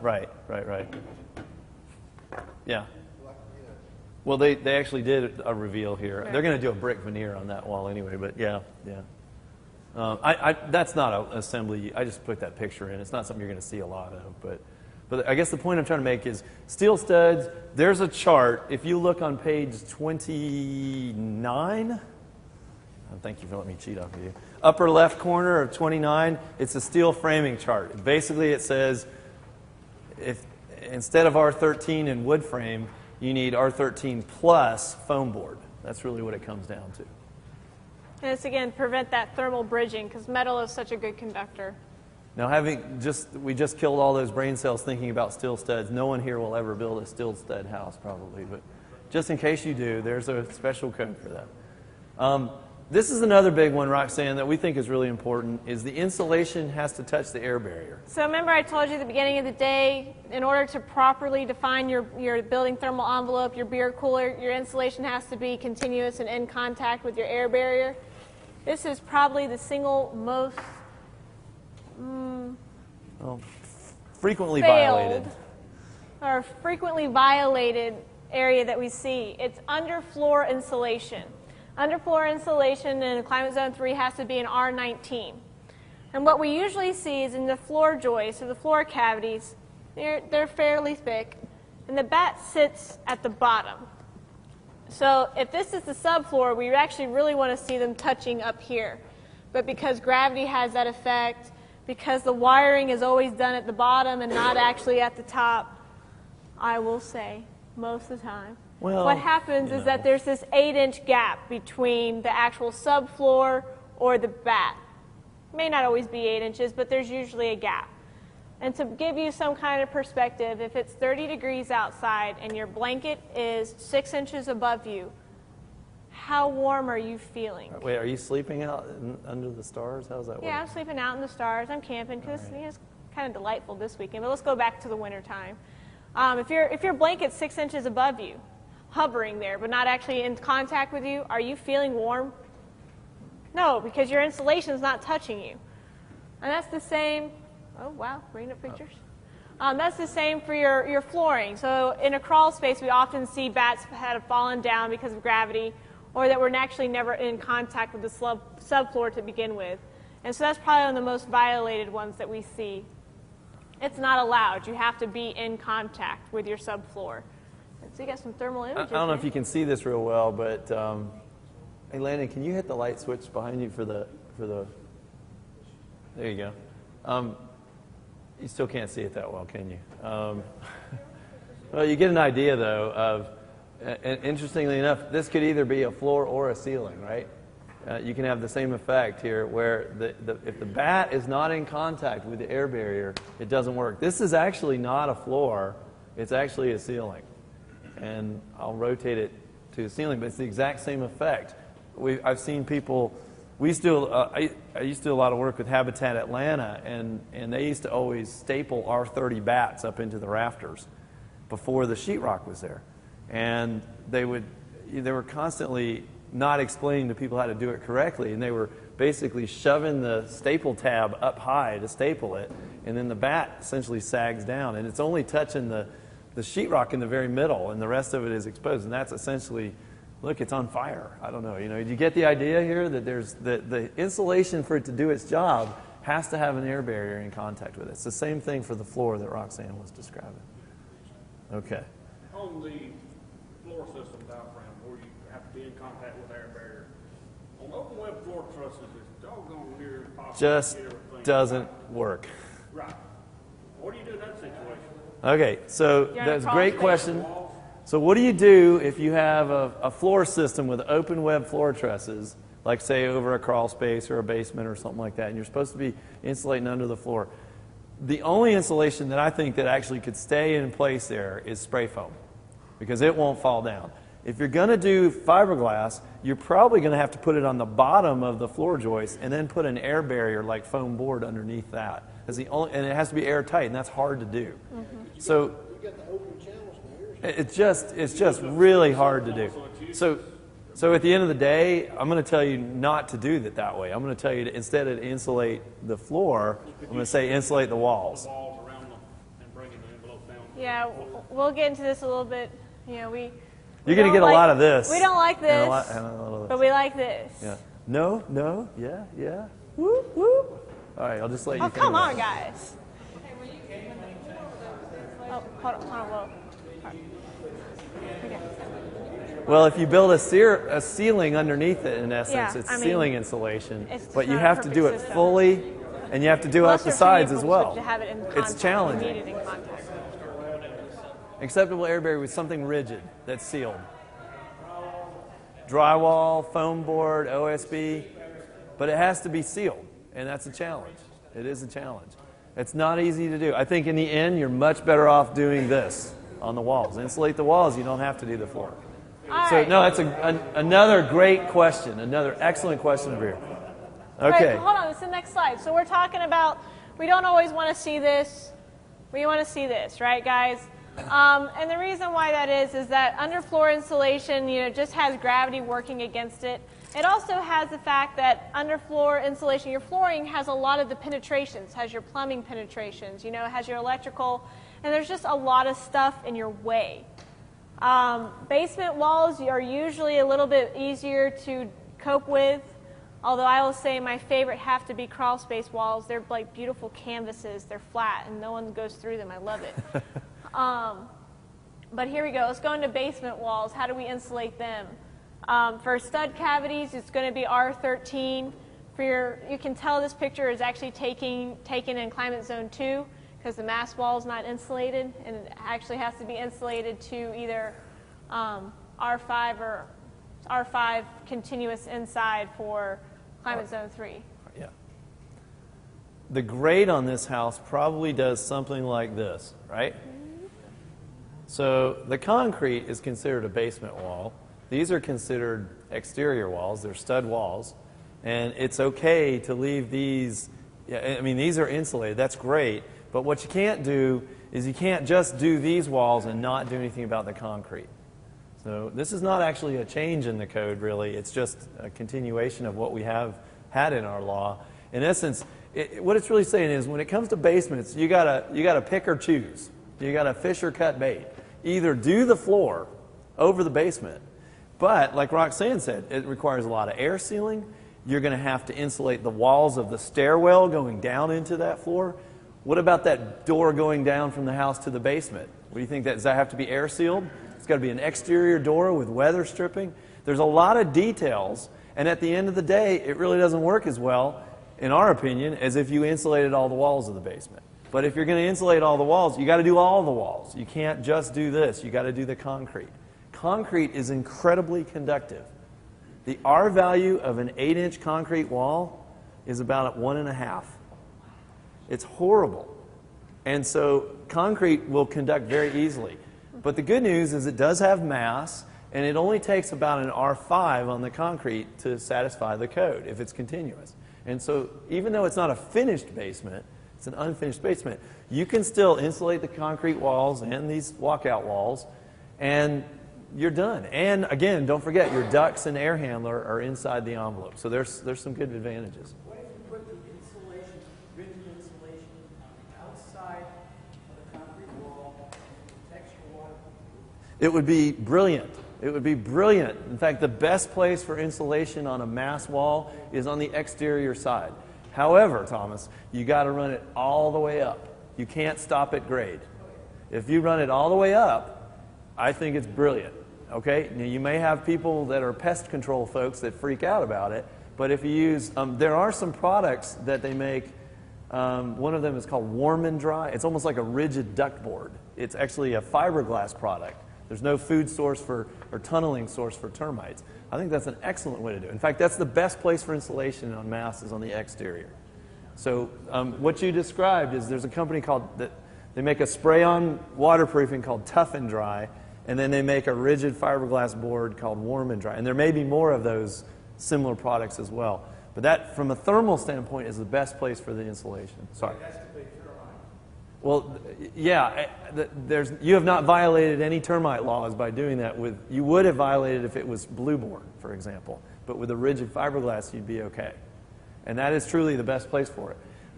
right. Yeah. Well, they actually did a reveal here. They're going to do a brick veneer on that wall anyway, but yeah. That's not an assembly. I just put that picture in. It's not something you're going to see a lot of, but I guess the point I'm trying to make is steel studs. There's a chart. If you look on page 29, thank you for letting me cheat off of you. Upper left corner of 29, it's a steel framing chart. Basically, it says if instead of R13 in wood frame, you need R13 plus foam board. That's really what it comes down to. And it's, again, prevent that thermal bridging, because metal is such a good conductor. Now, we just killed all those brain cells thinking about steel studs. No one here will ever build a steel stud house, probably, but just in case you do, there's a special code for that. This is another big one, Roxanne, that we think is really important, is the insulation has to touch the air barrier. So remember I told you at the beginning of the day, in order to properly define your building thermal envelope, your beer cooler, your insulation has to be continuous and in contact with your air barrier. This is probably the single most Frequently failed violated. or frequently violated area that we see. It's underfloor insulation. Underfloor insulation in Climate Zone 3 has to be an R19. And what we usually see is in the floor joists or the floor cavities, they're fairly thick, and the bat sits at the bottom. So if this is the subfloor, we actually really want to see them touching up here. But because gravity has that effect, because the wiring is always done at the bottom and not actually at the top, I will say, most of the time, what happens is that there's this 8-inch gap between the actual subfloor or the bat. It may not always be 8 inches, but there's usually a gap. And to give you some kind of perspective, if it's 30 degrees outside and your blanket is 6 inches above you, how warm are you feeling? Wait, are you sleeping out under the stars? How's that work? Yeah, I'm sleeping out in the stars. I'm camping because it's kind of delightful this weekend. But let's go back to the winter time. If your blanket's 6 inches above you, hovering there, but not actually in contact with you, are you feeling warm? No, because your insulation is not touching you. And that's the same. Oh, wow, bringing up pictures. That's the same for your flooring. So in a crawl space, we often see bats that have fallen down because of gravity, or that were actually never in contact with the subfloor to begin with. And so that's probably one of the most violated ones that we see. It's not allowed. You have to be in contact with your subfloor. So you got some thermal images. I don't know if you can see this real well, but hey, Landon, can you hit the light switch behind you for the? There you go. You still can't see it that well, can you? Well, you get an idea though of. And interestingly enough, this could either be a floor or a ceiling, right? You can have the same effect here where if the bat is not in contact with the air barrier, it doesn't work. This is actually not a floor. It's actually a ceiling. And I'll rotate it to the ceiling, but it's the exact same effect. I've seen people, I used to do a lot of work with Habitat Atlanta, and they used to always staple R30 bats up into the rafters before the sheetrock was there. And they were constantly not explaining to people how to do it correctly, and they were basically shoving the staple tab up high to staple it, and then the bat essentially sags down, and it's only touching the sheetrock in the very middle, and the rest of it is exposed, and that's essentially, look, it's on fire. I don't know, do you get the idea here that there's the insulation for it to do its job has to have an air barrier in contact with it. It's the same thing for the floor that Roxanne was describing. Okay. On the floor system diaphragm, where you have to be in contact with air barrier, on open web floor trusses, it's doggone near impossible. Just to get everything doesn't right. work. Right. What do you do in that situation? Okay, so that's a great question. So what do you do if you have a floor system with open web floor trusses, like say over a crawl space or a basement or something like that, and you're supposed to be insulating under the floor? The only insulation that I think that actually could stay in place there is spray foam, because it won't fall down. If you're going to do fiberglass, you're probably going to have to put it on the bottom of the floor joist and then put an air barrier like foam board underneath that. And it has to be airtight, and that's hard to do. Mm-hmm. So it's just really hard to do. So at the end of the day, I'm going to tell you not to do it that way. I'm going to tell you to, instead of insulate the floor, I'm going to say insulate the walls. Yeah, we'll get into this a little bit. You're going to get a lot of this. We don't like this, but we like this. Yeah. No, yeah. Whoop, whoop. All right, I'll just let you. Oh, come on, guys. Oh, hold on, whoa. Okay. Well, if you build a ceiling underneath it, in essence, it's ceiling insulation, but you have to do it fully, and you have to do out the sides as well. It's challenging. Acceptable air barrier with something rigid that's sealed. Drywall, foam board, OSB, but it has to be sealed, and that's a challenge. It is a challenge. It's not easy to do. I think in the end, you're much better off doing this on the walls. Insulate the walls. You don't have to do the floor. All So right. no, that's another great question. Another excellent question over here. Okay. Right, hold on, it's the next slide. So we're talking about, we don't always want to see this. We want to see this, right, guys? And the reason why that is that underfloor insulation, just has gravity working against it. It also has the fact that underfloor insulation, your flooring has a lot of the penetrations, has your plumbing penetrations, has your electrical, and there's just a lot of stuff in your way. Basement walls are usually a little bit easier to cope with, although I will say my favorite have to be crawl space walls. They're like beautiful canvases. They're flat, and no one goes through them. I love it. But here we go. Let's go into basement walls. How do we insulate them? For stud cavities, it's going to be R13. You can tell this picture is actually taken in climate zone 2 because the mass wall is not insulated, and it actually has to be insulated to either R5 or R5 continuous inside for climate zone 3. Yeah. The grade on this house probably does something like this, right? So the concrete is considered a basement wall. These are considered exterior walls. They're stud walls. And it's okay to leave these, I mean, these are insulated. That's great. But what you can't do is you can't just do these walls and not do anything about the concrete. So this is not actually a change in the code, really. It's just a continuation of what we have had in our law. In essence, what it's really saying is when it comes to basements, you gotta pick or choose. You gotta fish or cut bait. Either do the floor over the basement, but like Roxanne said, it requires a lot of air sealing. You're going to have to insulate the walls of the stairwell going down into that floor. What about that door going down from the house to the basement? What do you think? Does that have to be air sealed? It's got to be an exterior door with weather stripping. There's a lot of details, and at the end of the day, it really doesn't work as well, in our opinion, as if you insulated all the walls of the basement. But if you're going to insulate all the walls, you got to do all the walls. You can't just do this. You got to do the concrete. Concrete is incredibly conductive. The R value of an 8-inch concrete wall is about 1.5. It's horrible. And so concrete will conduct very easily. But the good news is it does have mass, and it only takes about an R5 on the concrete to satisfy the code if it's continuous. And so even though it's not a finished basement, it's an unfinished basement, you can still insulate the concrete walls and these walkout walls, and you're done. And again, don't forget, your ducts and air handler are inside the envelope. So there's some good advantages. What if you put the insulation, rigid insulation, on the outside of the concrete wall and protects your water? It would be brilliant. It would be brilliant. In fact, the best place for insulation on a mass wall is on the exterior side. However, Thomas, you got to run it all the way up. You can't stop at grade. If you run it all the way up, I think it's brilliant. Okay? Now, you may have people that are pest control folks that freak out about it, but if you use, there are some products that they make. One of them is called Warm and Dry. It's almost like a rigid ductboard. It's actually a fiberglass product. There's no food source or tunneling source for termites. I think that's an excellent way to do it. In fact, that's the best place for insulation on mass is on the exterior. So what you described is there's a company they make a spray-on waterproofing called Tough and Dry, and then they make a rigid fiberglass board called Warm and Dry. And there may be more of those similar products as well. But that, from a thermal standpoint, is the best place for the insulation. Sorry. Well, yeah, you have not violated any termite laws by doing that. You would have violated if it was blueborn, for example. But with a rigid fiberglass, you'd be okay. And that is truly the best place for it.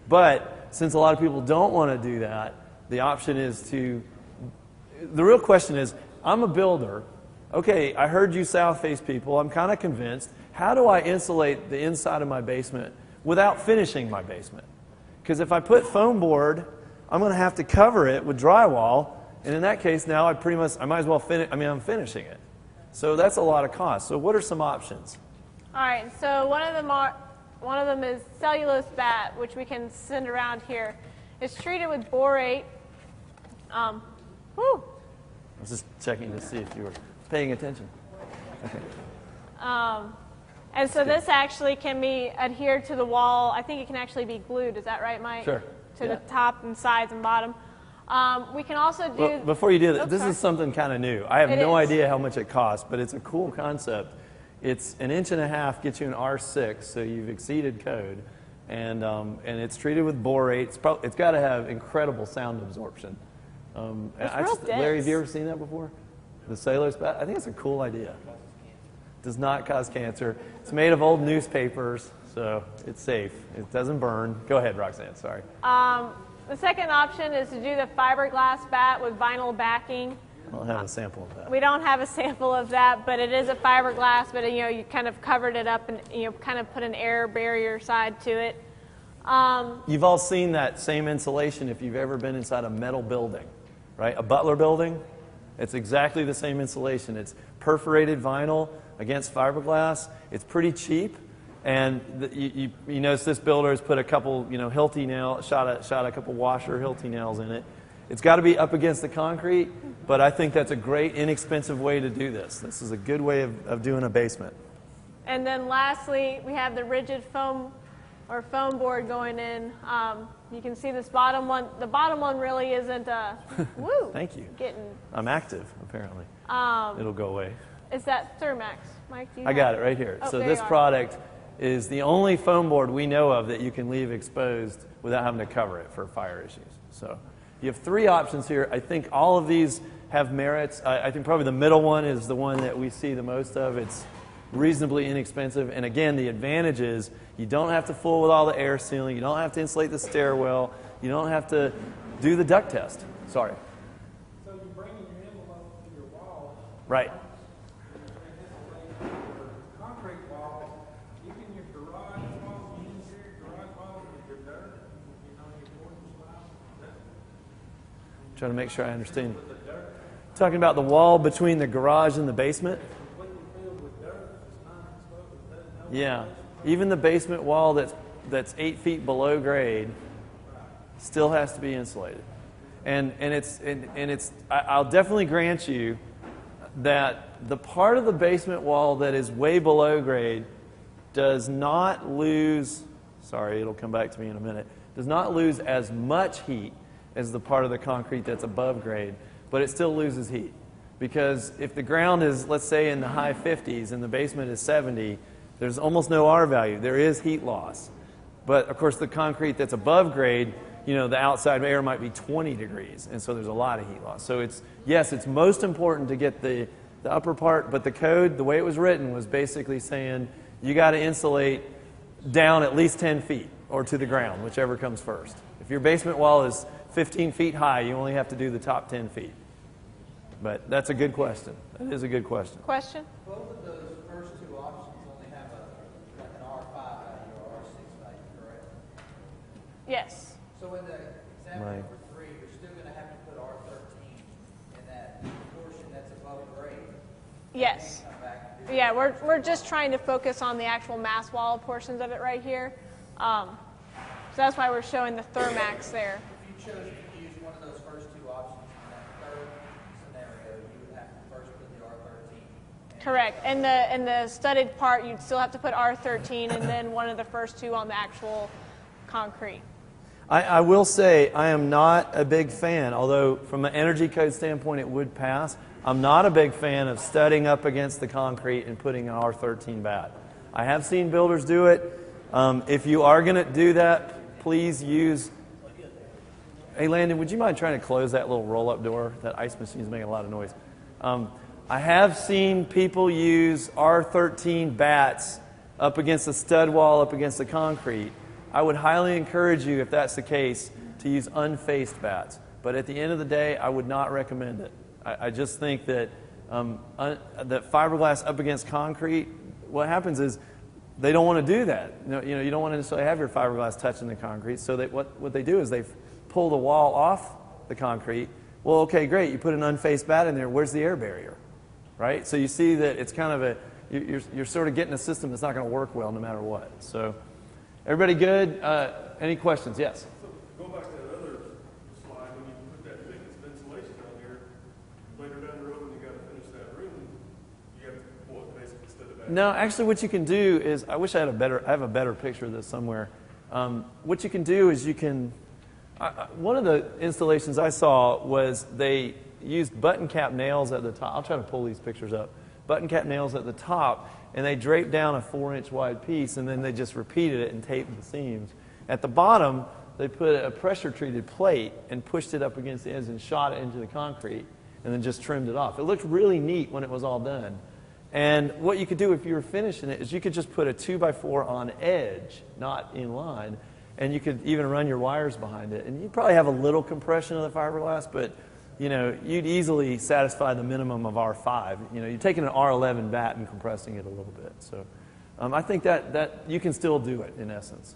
But since a lot of people don't want to do that, the option is the real question is, I'm a builder. Okay, I heard you south face people. I'm kind of convinced. How do I insulate the inside of my basement without finishing my basement? Because if I put foam board, I'm going to have to cover it with drywall, and in that case now I might as well finish. I mean, I'm finishing it. So that's a lot of cost. So what are some options? All right, so one of them is cellulose bat, which we can send around here. It's treated with borate. I was just checking to see if you were paying attention. Okay. And so this actually can be adhered to the wall. I think it can actually be glued. Is that right, Mike? Sure. to the top and sides and bottom. We can also do... Well, before you do that, Oops, this sorry. is something kind of new. I have It no is. idea how much it costs, but it's a cool concept. It's 1.5 inches, gets you an R6, so you've exceeded code. And it's treated with borate. It's got to have incredible sound absorption. It's real dense. Larry, have you ever seen that before? The sailor's bat? I think it's a cool idea. Does not cause cancer. It's made of old newspapers, so it's safe. It doesn't burn. Go ahead, Roxanne, sorry. The second option is to do the fiberglass bat with vinyl backing. I don't have a sample of that. We don't have a sample of that, but it is a fiberglass, but you kind of covered it up and kind of put an air barrier side to it. You've all seen that same insulation if you've ever been inside a metal building, right? A Butler building, it's exactly the same insulation. It's perforated vinyl against fiberglass. It's pretty cheap, and you notice this builder has put a couple, Hilti nail, shot a couple washer Hilti nails in it. It's got to be up against the concrete, but I think that's a great, inexpensive way to do this. This is a good way of doing a basement. And then lastly, we have the rigid foam or foam board going in. You can see this bottom one. The bottom one really isn't, woo. Thank you. Getting, I'm active, apparently. It'll go away. is that Thermax? Mike, do you I got it right here. Oh, So there this you are. product is the only foam board we know of that you can leave exposed without having to cover it for fire issues. So you have 3 options here. I think all of these have merits. I think probably the middle one is the one that we see the most of. It's reasonably inexpensive. And again, the advantage is you don't have to fool with all the air sealing. You don't have to insulate the stairwell. You don't have to do the duct test. Sorry. So you're bringing your envelope to your wall, Right. your concrete wall, even your garage wall, your interior garage wall, your dirt, your board slab. Trying to make sure I understand. Talking about the wall between the garage and the basement? Yeah. Even the basement wall that's 8 feet below grade still has to be insulated. And I'll definitely grant you that the part of the basement wall that is way below grade does not lose, sorry, it'll come back to me in a minute, does not lose as much heat as the part of the concrete that's above grade, but it still loses heat. Because if the ground is, let's say, in the high 50s and the basement is 70, there's almost no R value. There is heat loss. But, of course, the concrete that's above grade, the outside air might be 20 degrees, and so there's a lot of heat loss. So it's most important to get the upper part, but the code, the way it was written, was basically saying you got to insulate down at least 10 feet or to the ground, whichever comes first. If your basement wall is 15 feet high, you only have to do the top 10 feet. But that's a good question. That is a good question. Question? Both of those first 2 options only have like an R5 value or R6 value, correct? Yes. So in the example Right. number 3, you're still going to have to put R13 in that portion that's above grade. Yes. Come back and do Yeah, we're just trying to focus on the actual mass wall portions of it right here. So that's why we're showing the Thermax there. If you chose to use one of those first 2 options in that third scenario, you would have to first put the R13. Correct. And the studded part, you'd still have to put R13 and then one of the first 2 on the actual concrete. I will say I am not a big fan, although from an energy code standpoint it would pass. I'm not a big fan of studding up against the concrete and putting an R13 bat. I have seen builders do it. If you are going to do that, please use... Hey, Landon, would you mind trying to close that little roll-up door? That ice machine is making a lot of noise. I have seen people use R13 bats up against the stud wall, up against the concrete. I would highly encourage you, if that's the case, to use unfaced bats. But at the end of the day, I would not recommend it. I just think that that fiberglass up against concrete, what happens is they don't want to do that. You don't want to necessarily have your fiberglass touching the concrete. So what they do is they pull the wall off the concrete. Well, okay, great. You put an unfaced bat in there. Where's the air barrier? Right? So you see that it's kind of you're sort of getting a system that's not going to work well no matter what. So everybody good? Any questions? Yes? So go back to that other slide, when you put that thickness of insulation on there, later down the road when you got to finish that room, you have to basically instead of that. No, actually what you can do is, I wish I have a better picture of this somewhere. What you can do is you can One of the installations I saw was they used button cap nails at the top. I'll try to pull these pictures up. Button cap nails at the top, and they draped down a 4-inch wide piece, and then they just repeated it and taped the seams. At the bottom, they put a pressure-treated plate and pushed it up against the edge and shot it into the concrete, and then just trimmed it off. It looked really neat when it was all done. And what you could do if you were finishing it is you could just put a 2x4 on edge, not in line, and you could even run your wires behind it. And you'd probably have a little compression of the fiberglass, but you know, you'd easily satisfy the minimum of R5. You know, you're taking an R11 bat and compressing it a little bit. So I think that you can still do it in essence.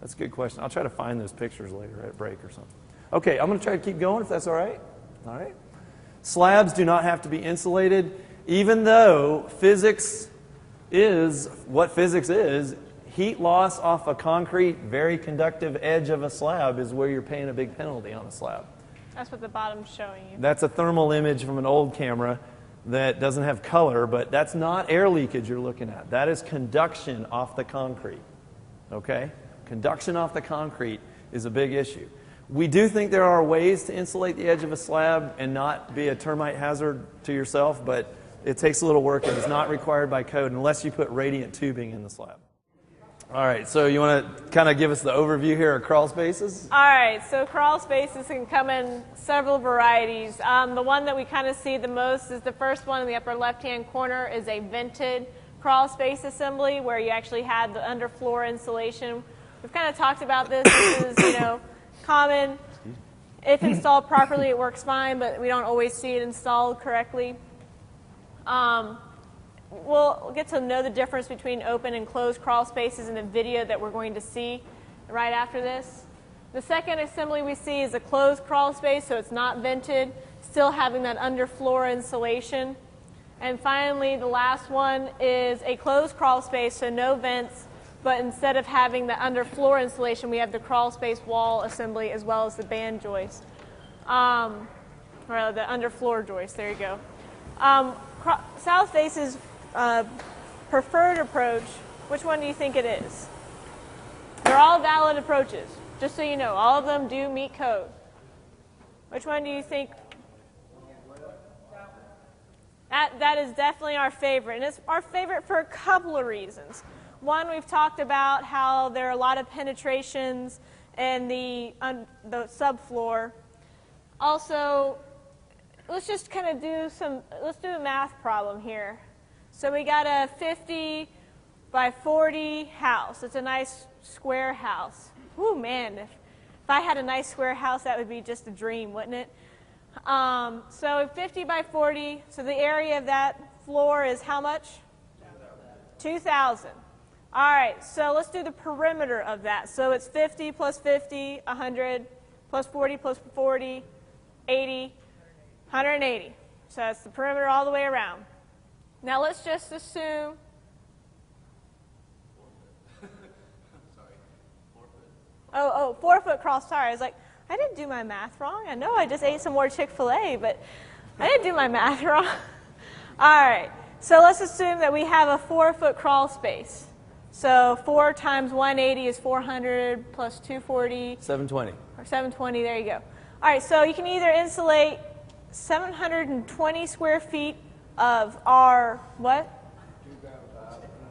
That's a good question. I'll try to find those pictures later at break or something. Okay, I'm going to try to keep going if that's all right. All right. Slabs do not have to be insulated, even though physics is what physics is. Heat loss off a concrete, very conductive edge of a slab is where you're paying a big penalty on a slab. That's what the bottom's showing you. That's a thermal image from an old camera that doesn't have color, but that's not air leakage you're looking at. That is conduction off the concrete. Okay? Conduction off the concrete is a big issue. We do think there are ways to insulate the edge of a slab and not be a termite hazard to yourself, but it takes a little work and is not required by code unless you put radiant tubing in the slab. All right, so you want to kind of give us the overview here of crawl spaces? All right, so crawl spaces can come in several varieties. The one that we kind of see the most is the first one in the upper left-hand corner is a vented crawl space assembly where you actually had the underfloor insulation. We've kind of talked about this. This is, you know, common. If installed properly, it works fine, but we don't always see it installed correctly. We'll get to know the difference between open and closed crawl spaces in the video that we're going to see right after this. The second assembly we see is a closed crawl space, so it's not vented, still having that underfloor insulation. And finally, the last one is a closed crawl space, so no vents, but instead of having the underfloor insulation, we have the crawl space wall assembly as well as the band joist, or the underfloor joist. There you go. South Face's preferred approach, which one do you think it is? They're all valid approaches, just so you know. All of them do meet code. Which one do you think? That is definitely our favorite, and it's our favorite for a couple of reasons. One, we've talked about how there are a lot of penetrations in the subfloor. Also, let's just kind of let's do a math problem here. So we got a 50 by 40 house. It's a nice square house. Ooh, man, if I had a nice square house, that would be just a dream, wouldn't it? So 50 by 40, so the area of that floor is how much? 2,000. All right, so let's do the perimeter of that. So it's 50 plus 50, 100, plus 40 plus 40, 80, 180. So that's the perimeter all the way around. Now let's just assume. Oh, 4 foot cross. Sorry, I was like, I didn't do my math wrong. I know I just ate some more Chick-fil-A, but I didn't do my math wrong. All right, so let's assume that we have a 4 foot crawl space. So 4 times 180 is 400 plus 240. 720. Or 720, there you go. All right, so you can either insulate 720 square feet of R, what?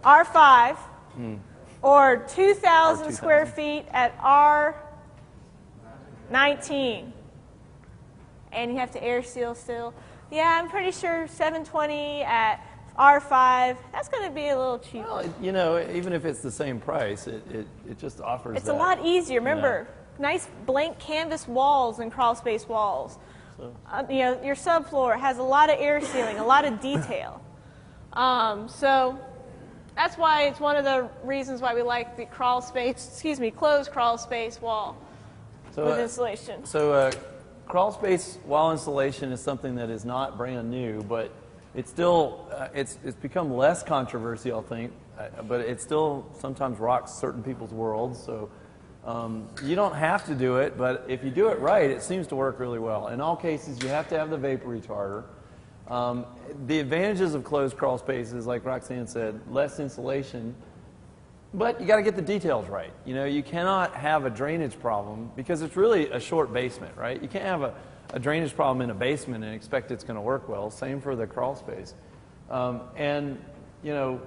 R5, or 2,000 square feet at R19. And you have to air seal still. Yeah, I'm pretty sure 720 at R5, that's going to be a little cheaper. Well, you know, even if it's the same price, it just offers It's a lot easier. Remember, nice blank canvas walls and crawl space walls. So. You know, your subfloor has a lot of air sealing, a lot of detail. So that's why it's one of the reasons why we like the closed crawl space wall with insulation. Crawl space wall insulation is something that is not brand new, but it's still it's become less controversial, I think, but it still sometimes rocks certain people's worlds. So you don't have to do it, but if you do it right, it seems to work really well. In all cases, you have to have the vapor retarder. The advantages of closed crawl spaces, like Roxanne said, less insulation, But you got to get the details right. You know, you cannot have a drainage problem because it's really a short basement, right? You can't have a drainage problem in a basement and expect it's going to work well. Same for the crawl space. And, you know,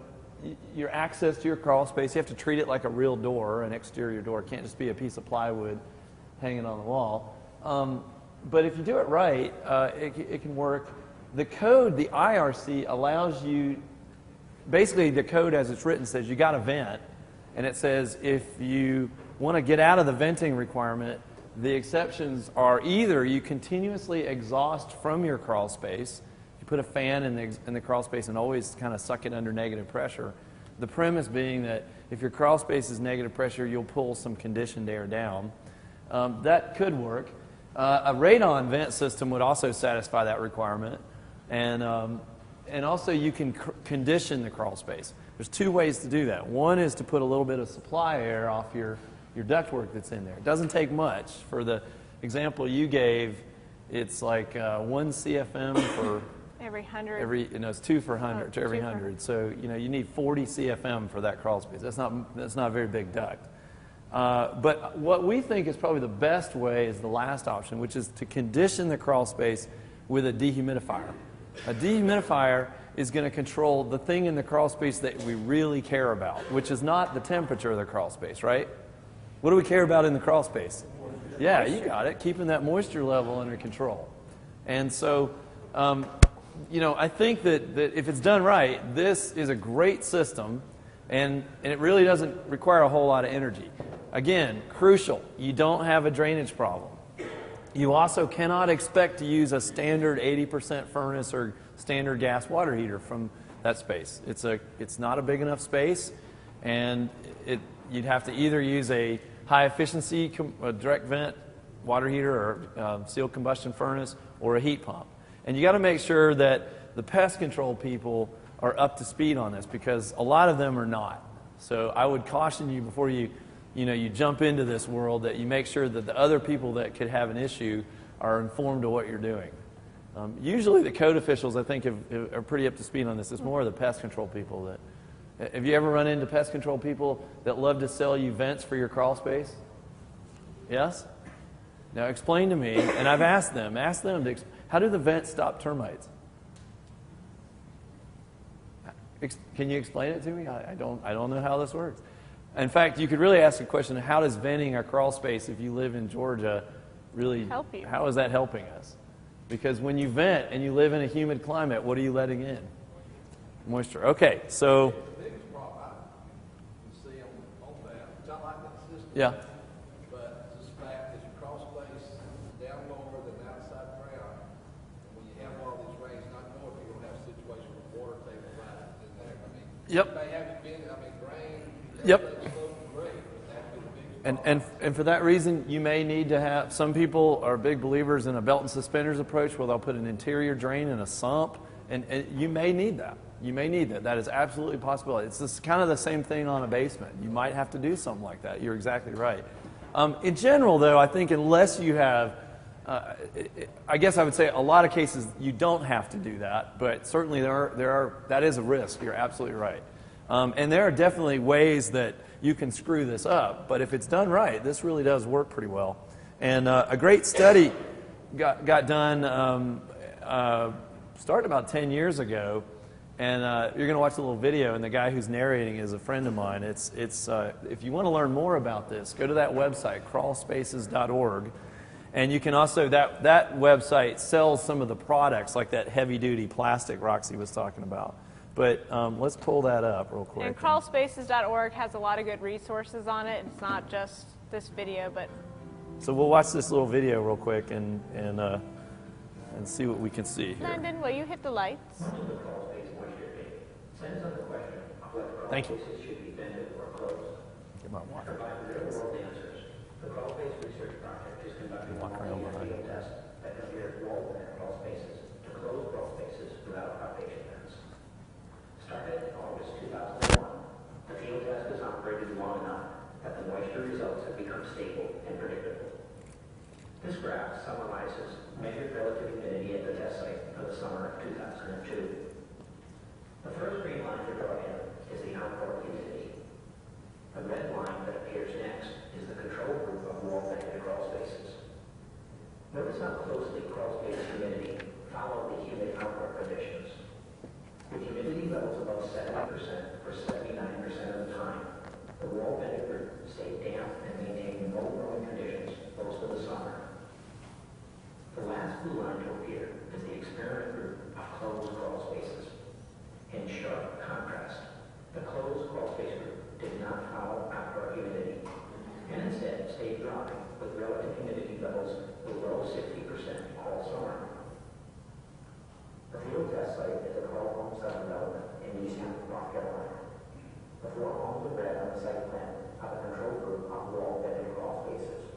your access to your crawl space, you have to treat it like a real door, an exterior door. It can't just be a piece of plywood hanging on the wall. But if you do it right, it can work. The code, the IRC, allows you, basically the code as it's written says you got to vent. And it says if you want to get out of the venting requirement, the exceptions are either you continuously exhaust from your crawl space, you put a fan in the crawl space and always kind of suck it under negative pressure. The premise being that if your crawl space is negative pressure, you'll pull some conditioned air down. That could work. A radon vent system would also satisfy that requirement. And also you can condition the crawl space. There's two ways to do that. One is to put a little bit of supply air off your ductwork that's in there. It doesn't take much. For the example you gave, it's like 1 CFM for every 100. It's 2 for 100 to every 100. So you need 40 CFM for that crawl space. That's not a very big duct. But what we think is probably the best way is the last option, which is to condition the crawl space with a dehumidifier. A dehumidifier is going to control the thing in the crawl space that we really care about, which is not the temperature of the crawl space, right? What do we care about in the crawl space? Yeah, you got it. Keeping that moisture level under control. And so, I think that if it's done right, this is a great system, and it really doesn't require a whole lot of energy. Again, crucial, you don't have a drainage problem. You also cannot expect to use a standard 80% furnace or standard gas water heater from that space. It's not a big enough space, and you'd have to either use a high efficiency direct vent water heater or sealed combustion furnace or a heat pump. And you got to make sure that the pest control people are up to speed on this, because a lot of them are not. So I would caution you before you jump into this world that you make sure that the other people that could have an issue are informed of what you're doing. Usually the code officials, I think, are pretty up to speed on this. It's more of the pest control people. Have you ever run into pest control people that love to sell you vents for your crawl space? Yes? Now explain to me, and I've asked them how do the vents stop termites? Can you explain it to me? I don't know how this works. In fact, you could really ask a question, how does venting a crawl space, if you live in Georgia, really help you? How is that helping us? Because when you vent and you live in a humid climate, what are you letting in? Moisture. Okay, so... The biggest problem I can see on that, which I like that system, yeah. but just the fact that your crawl space is down lower than outside ground, and when you have all these rains, not knowing if you're going to have a situation with water table right in there. I mean, Yep. you may have rain. Yep. Great, but that'd be the biggest problem. And for that reason, you may need to have, some people are big believers in a belt and suspenders approach where they'll put an interior drain in a sump, and you may need that. You may need that. That is absolutely a possibility. It's just kind of the same thing on a basement. You might have to do something like that. You're exactly right. In general, though, I think unless you have, I guess I would say a lot of cases you don't have to do that, but certainly that is a risk. You're absolutely right. And there are definitely ways that you can screw this up, but if it's done right, this really does work pretty well. And a great study got done, started about 10 years ago, and you're going to watch a little video, and the guy who's narrating is a friend of mine. It's if you want to learn more about this, go to that website, crawlspaces.org, and you can also, that website sells some of the products, like that heavy-duty plastic Roxy was talking about. But let's pull that up real quick. And crawlspaces.org has a lot of good resources on it. It's not just this video, but... So we'll watch this little video real quick and see what we can see here. Landon, will you hit the lights? Thank you. Get my water. Walk around behind it. Started in August 2001, the field test was operated long enough that the moisture results have become stable and predictable. This graph summarizes measured relative humidity at the test site for the summer of 2002. The first green line to draw in is the outdoor humidity. The red line that appears next is the control group of wall-vented crawl spaces. Notice how closely crawl space humidity follow the humid outdoor conditions. With humidity levels above 70% for 79% of the time, the wall-vented group stay damp and maintain no growing conditions most of the summer. The last blue line to appear is the experiment group of closed crawl spaces. In sharp contrast, the closed crawl space group did not follow outdoor humidity, and instead stayed dry with relative humidity levels below 60% all summer. The field test site is a 12-home subdevelopment in Eastern North Carolina. The 4 homes are red on the site plan have a control group of wall-vented crawl spaces.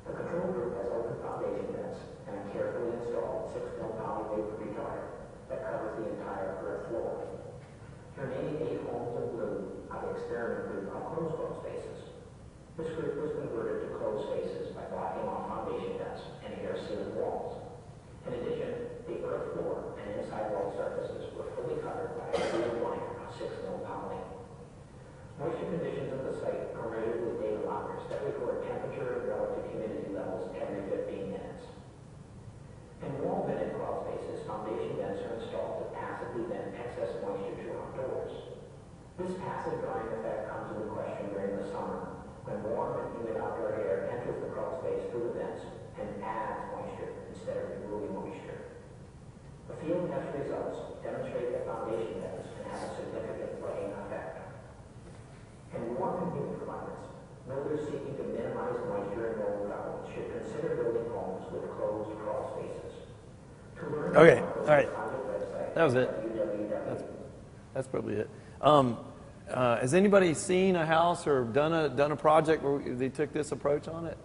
The control group has open foundation vents and a carefully installed 6-foot poly vapor retard that covers the entire earth floor. The remaining 8 homes in blue are the experiment group of closed crawl spaces. This group was converted to closed spaces by blocking off foundation vents and air-sealed walls. In addition, the earth floor and inside wall surfaces were fully covered by a steel blanket of 6-mil poly. Moisture conditions of the site are measured with data loggers that record temperature and relative humidity levels every 15 minutes. In wall-vented crawl spaces, foundation vents are installed to passively vent excess moisture to outdoors. This passive drying effect comes into question during the summer, when warm and humid outdoor air enters the crawl space through the vents and adds moisture instead of removing moisture. The field test results demonstrate that foundation vents can have a significant drying effect. In warm and humid climates, builders seeking to minimize moisture and mold problems should consider building homes with closed crawl spaces. To learn Okay, more, all right. website, That was it. That's probably it. Has anybody seen a house or done a project where they took this approach on it?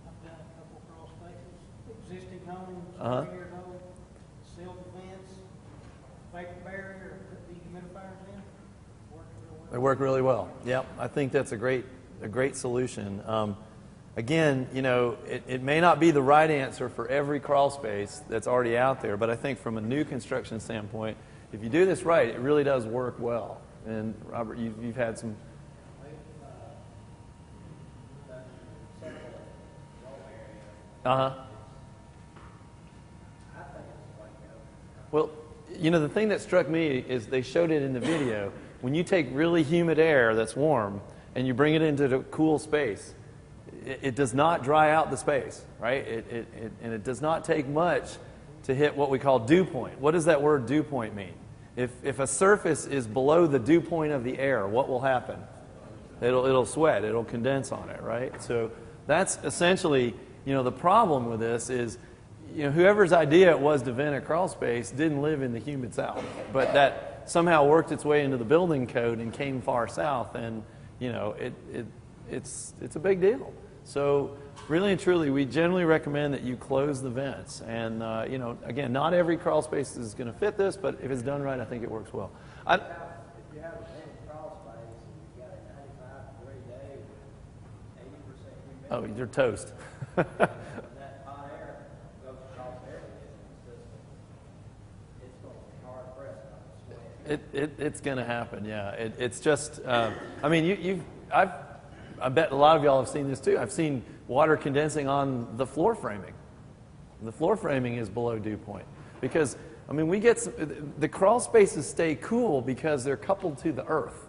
I've done a couple crawl spaces, existing homes, Uh-huh. 3 years old, sealed the vents, vapor barrier, put dehumidifiers in, worked real well. They work really well. Yep, I think that's a great solution. Again, you know, it may not be the right answer for every crawl space that's already out there, but I think from a new construction standpoint, if you do this right, it really does work well. And Robert, you've had some. Well, you know, the thing that struck me is they showed it in the video. When you take really humid air that's warm and you bring it into the cool space, it does not dry out the space, right? And it does not take much to hit what we call dew point. What does that word dew point mean? If a surface is below the dew point of the air, what will happen? It'll sweat. It'll condense on it, right? So that's essentially, you know, the problem with this is, you know, whoever's idea it was to vent a crawl space didn't live in the humid South, but that somehow worked its way into the building code and came far south, and you know, it's a big deal. So really and truly, we generally recommend that you close the vents. And you know, again, not every crawl space is going to fit this, but if it's done right, I think it works well. If you have a vented crawl space and you've got a 95-degree day with 80% humidity, Oh, you're toast. when that hot air goes across everything in the system, it's going to be hard pressed not to sweat. It's going to happen, yeah. It's just, I mean, I bet a lot of y'all have seen this too. I've seen water condensing on the floor framing. The floor framing is below dew point because, I mean, the crawl spaces stay cool because they're coupled to the earth.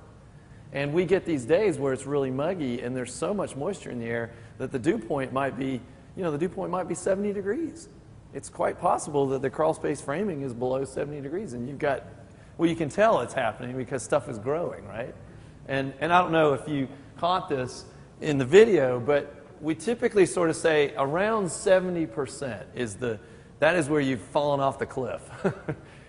And we get these days where it's really muggy and there's so much moisture in the air that the dew point might be, you know, the dew point might be 70 degrees. It's quite possible that the crawl space framing is below 70 degrees and you've got, well, you can tell it's happening because stuff is growing, right? And I don't know if you caught this in the video, but we typically sort of say around 70% that is where you've fallen off the cliff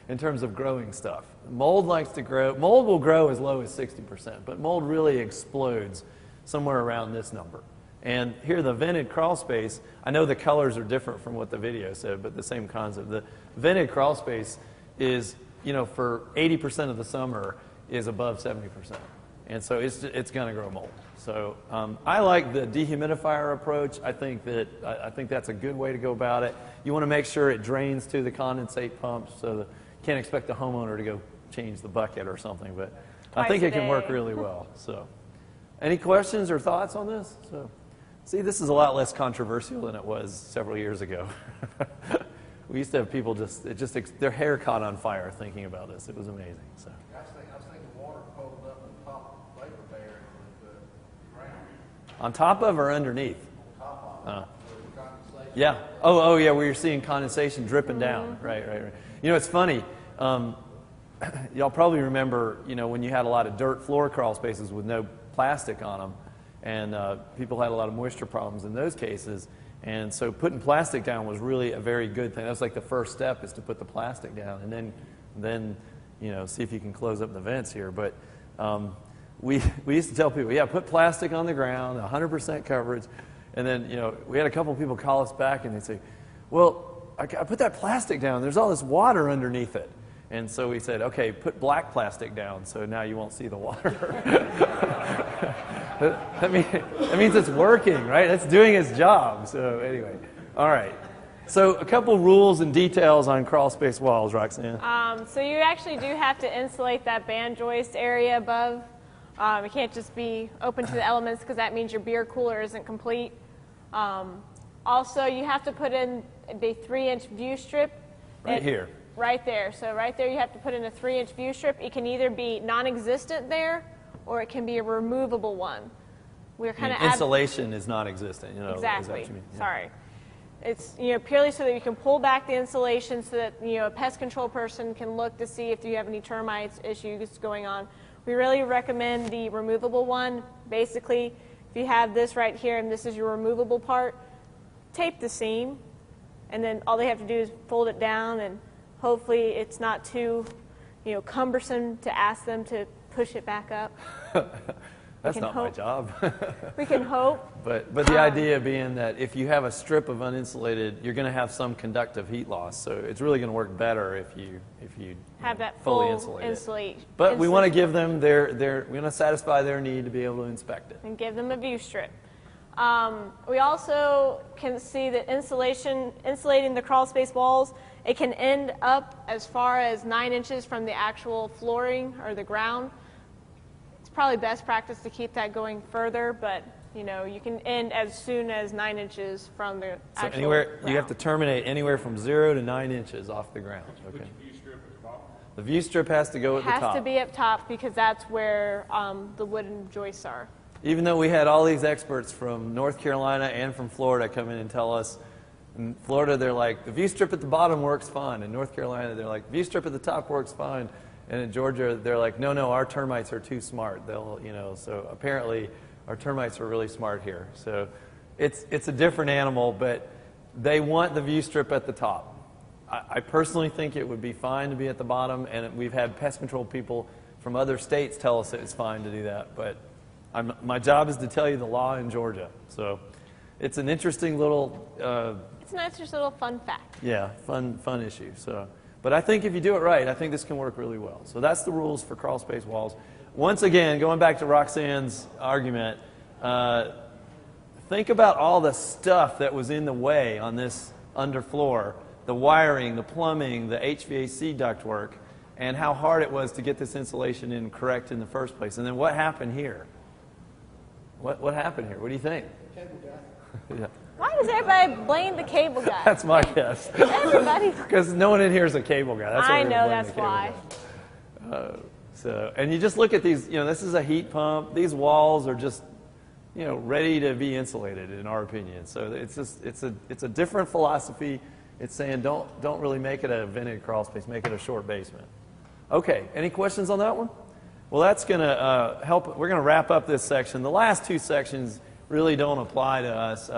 in terms of growing stuff. Mold likes to grow. Mold will grow as low as 60%, but mold really explodes somewhere around this number. And here, the vented crawl space, I know the colors are different from what the video said, but the same concept. The vented crawl space is, you know, for 80% of the summer is above 70%. And so it's going to grow mold. So I like the dehumidifier approach. I think that's a good way to go about it. You want to make sure it drains to the condensate pump, so that you can't expect the homeowner to go change the bucket or something. But I think it can work really well. So, Any questions or thoughts on this? So, see, this is a lot less controversial than it was several years ago. We used to have people their hair caught on fire thinking about this. It was amazing. So. I was thinking water pulled up on top of the vapor barrier with the ground. On top of or underneath? On top of it. With the condensation. Yeah. Oh, yeah, where you're seeing condensation dripping down. Right. You know, it's funny. Y'all probably remember, when you had a lot of dirt floor crawl spaces with no plastic on them, and people had a lot of moisture problems in those cases. And so putting plastic down was really a very good thing. That's like the first step, is to put the plastic down, and then see if you can close up the vents here. But we used to tell people, put plastic on the ground, 100% coverage. And then we had a couple of people call us back, and they'd say, well, I put that plastic down. There's all this water underneath it. And so we said, okay, put black plastic down, so now you won't see the water. that means it's working, right? It's doing its job. So anyway, all right. So a couple rules and details on crawl space walls, Roxanne. So you actually do have to insulate that band joist area above. It can't just be open to the elements, because that means your beer cooler isn't complete. Also, you have to put in the 3-inch view strip. Right here. Right there. So right there you have to put in a 3-inch view strip. It can either be non-existent there, or it can be a removable one. We're kind of insulation is non-existent. Exactly. Is that what you mean? Yeah. Sorry. It's purely so that you can pull back the insulation, so that a pest control person can look to see if you have any termites issues going on. We really recommend the removable one. Basically, if you have this right here and this is your removable part, tape the seam, and then all they have to do is fold it down, and hopefully it's not too cumbersome to ask them to push it back up. That's not my job. We can hope. But the idea being that if you have a strip of uninsulated, you're going to have some conductive heat loss. So it's really going to work better if you have that fully insulate. But we want to give them we want to satisfy their need to be able to inspect it. And give them a view strip. We also can see that insulating the crawl space walls, it can end up as far as 9 inches from the actual flooring or the ground. It's probably best practice to keep that going further, but you can end as soon as 9 inches from the actual ground. You have to terminate anywhere from 0 to 9 inches off the ground. Okay. View strip at the bottom. The view strip has to go at the top. Has to be up top, because that's where the wooden joists are. Even though we had all these experts from North Carolina and from Florida come in and tell us, in Florida they're like, the view strip at the bottom works fine. In North Carolina they're like, view strip at the top works fine. And in Georgia they're like, no, our termites are too smart. So apparently our termites are really smart here. So it's a different animal, but they want the view strip at the top. I personally think it would be fine to be at the bottom, and we've had pest control people from other states tell us it's fine to do that, but my job is to tell you the law in Georgia. So it's an interesting little... it's an interesting little fun fact. Yeah, fun issue. So, but I think if you do it right, I think this can work really well. So that's the rules for crawl space walls. Once again, going back to Roxanne's argument, think about all the stuff that was in the way on this underfloor, the wiring, the plumbing, the HVAC ductwork, and how hard it was to get this insulation in correct in the first place. And then what happened here? What happened here? What do you think? Cable guy. Yeah. Why does everybody blame the cable guy? That's my guess. Everybody. Because no one in here is a cable guy. That's why I we're know, blaming that's the cable why. guy. And you just look at these, this is a heat pump. These walls are just, ready to be insulated, in our opinion. So it's a different philosophy. It's saying don't really make it a vented crawl space, make it a short basement. Okay, any questions on that one? Well, that's going to help. We're going to wrap up this section. The last two sections really don't apply to us.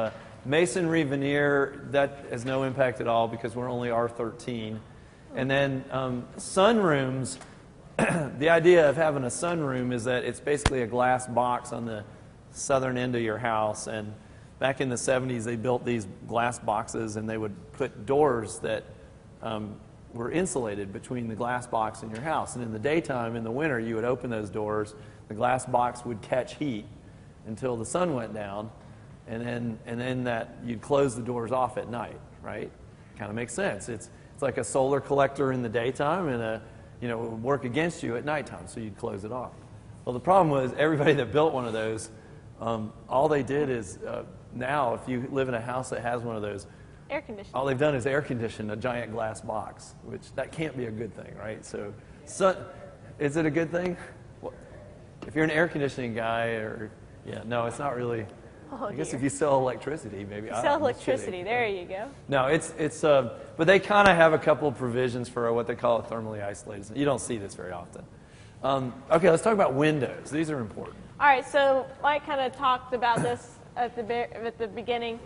Masonry veneer, that has no impact at all because we're only R13. And then sunrooms, the idea of having a sunroom is that it's basically a glass box on the southern end of your house. And back in the 70s, they built these glass boxes, and they would put doors that were insulated between the glass box and your house. And in the daytime, in the winter, you would open those doors. The glass box would catch heat until the sun went down, and then that you'd close the doors off at night, right? Kind of makes sense. It's like a solar collector in the daytime, and it would work against you at nighttime, so you'd close it off. Well, the problem was everybody that built one of those, all they did is now, if you live in a house that has one of those, Air conditioning. all they've done is air condition a giant glass box, which that can't be a good thing, right? So is it a good thing? Well, if you're an air conditioning guy, or no, it's not really. Oh, I guess dear. if you sell electricity, maybe. You sell electricity. There you go. No, it's but they kind of have a couple of provisions for what they call a thermally isolated. You don't see this very often. Okay, let's talk about windows. These are important. All right, so I kind of talked about this at the beginning.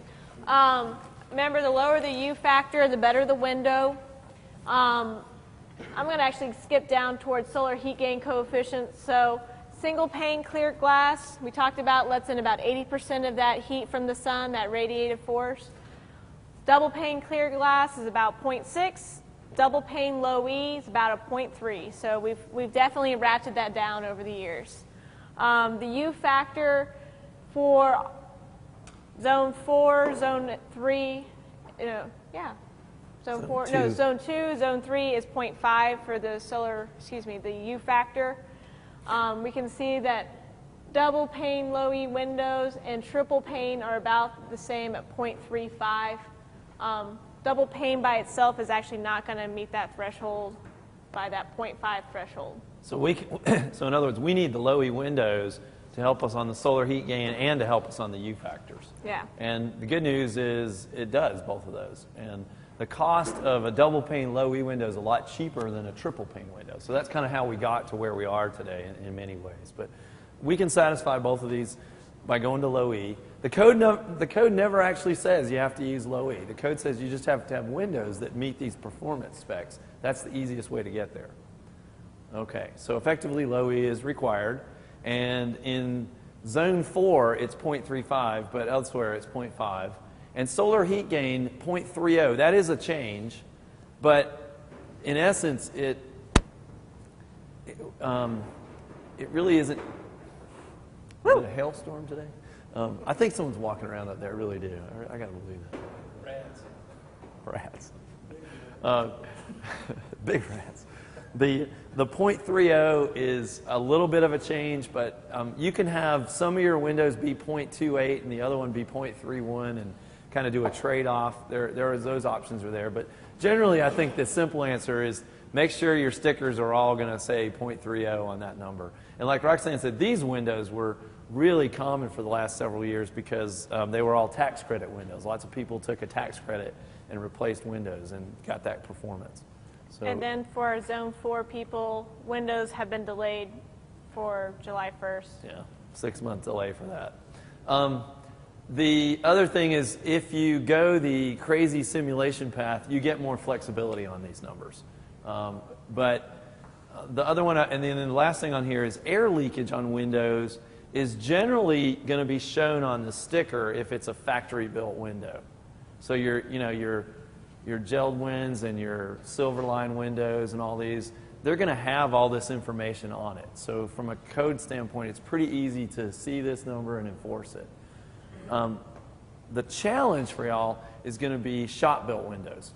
Remember, the lower the U factor, the better the window. I'm going to actually skip down towards solar heat gain coefficient. So single pane clear glass, we talked about, lets in about 80% of that heat from the sun, that radiative force. Double pane clear glass is about 0.6. Double pane low E is about a 0.3. So we've definitely ratcheted that down over the years. The U factor for Zone 4, Zone 3, Zone 4, no, Zone 2, Zone 3 is 0.5 for the U factor. We can see that double pane low E windows and triple pane are about the same at 0.35. Double pane by itself is actually not going to meet that threshold by that 0.5 threshold. So so in other words, we need the low E windows to help us on the solar heat gain and to help us on the U factors. Yeah. And the good news is it does both of those. And the cost of a double pane low E window is a lot cheaper than a triple pane window. So that's kind of how we got to where we are today in many ways. But we can satisfy both of these by going to low E. The code never actually says you have to use low E. The code says you just have to have windows that meet these performance specs. That's the easiest way to get there. Okay, so effectively low E is required. And in Zone 4, it's 0.35, but elsewhere it's 0.5. And solar heat gain, 0.30. That is a change, but in essence, it really isn't. Is it a hailstorm today? I think someone's walking around up there. I really do. I got to believe that. Rats. Big rats. The 0.30 is a little bit of a change, but you can have some of your windows be 0.28 and the other one be 0.31 and kind of do a trade-off. Those options are there. But generally, I think the simple answer is make sure your stickers are all going to say 0.30 on that number. And like Roxanne said, these windows were really common for the last several years because they were all tax credit windows. Lots of people took a tax credit and replaced windows and got that performance. So, and then for our Zone 4 people, windows have been delayed for July 1st. Yeah, 6-month delay for that. The other thing is if you go the crazy simulation path, you get more flexibility on these numbers. But the other one, and then the last thing on here is air leakage on windows is generally going to be shown on the sticker if it's a factory-built window. So your JELD-WINs and your Silverline windows and all these, they're going to have all this information on it. So from a code standpoint, it's pretty easy to see this number and enforce it. The challenge for y'all is going to be shop-built windows.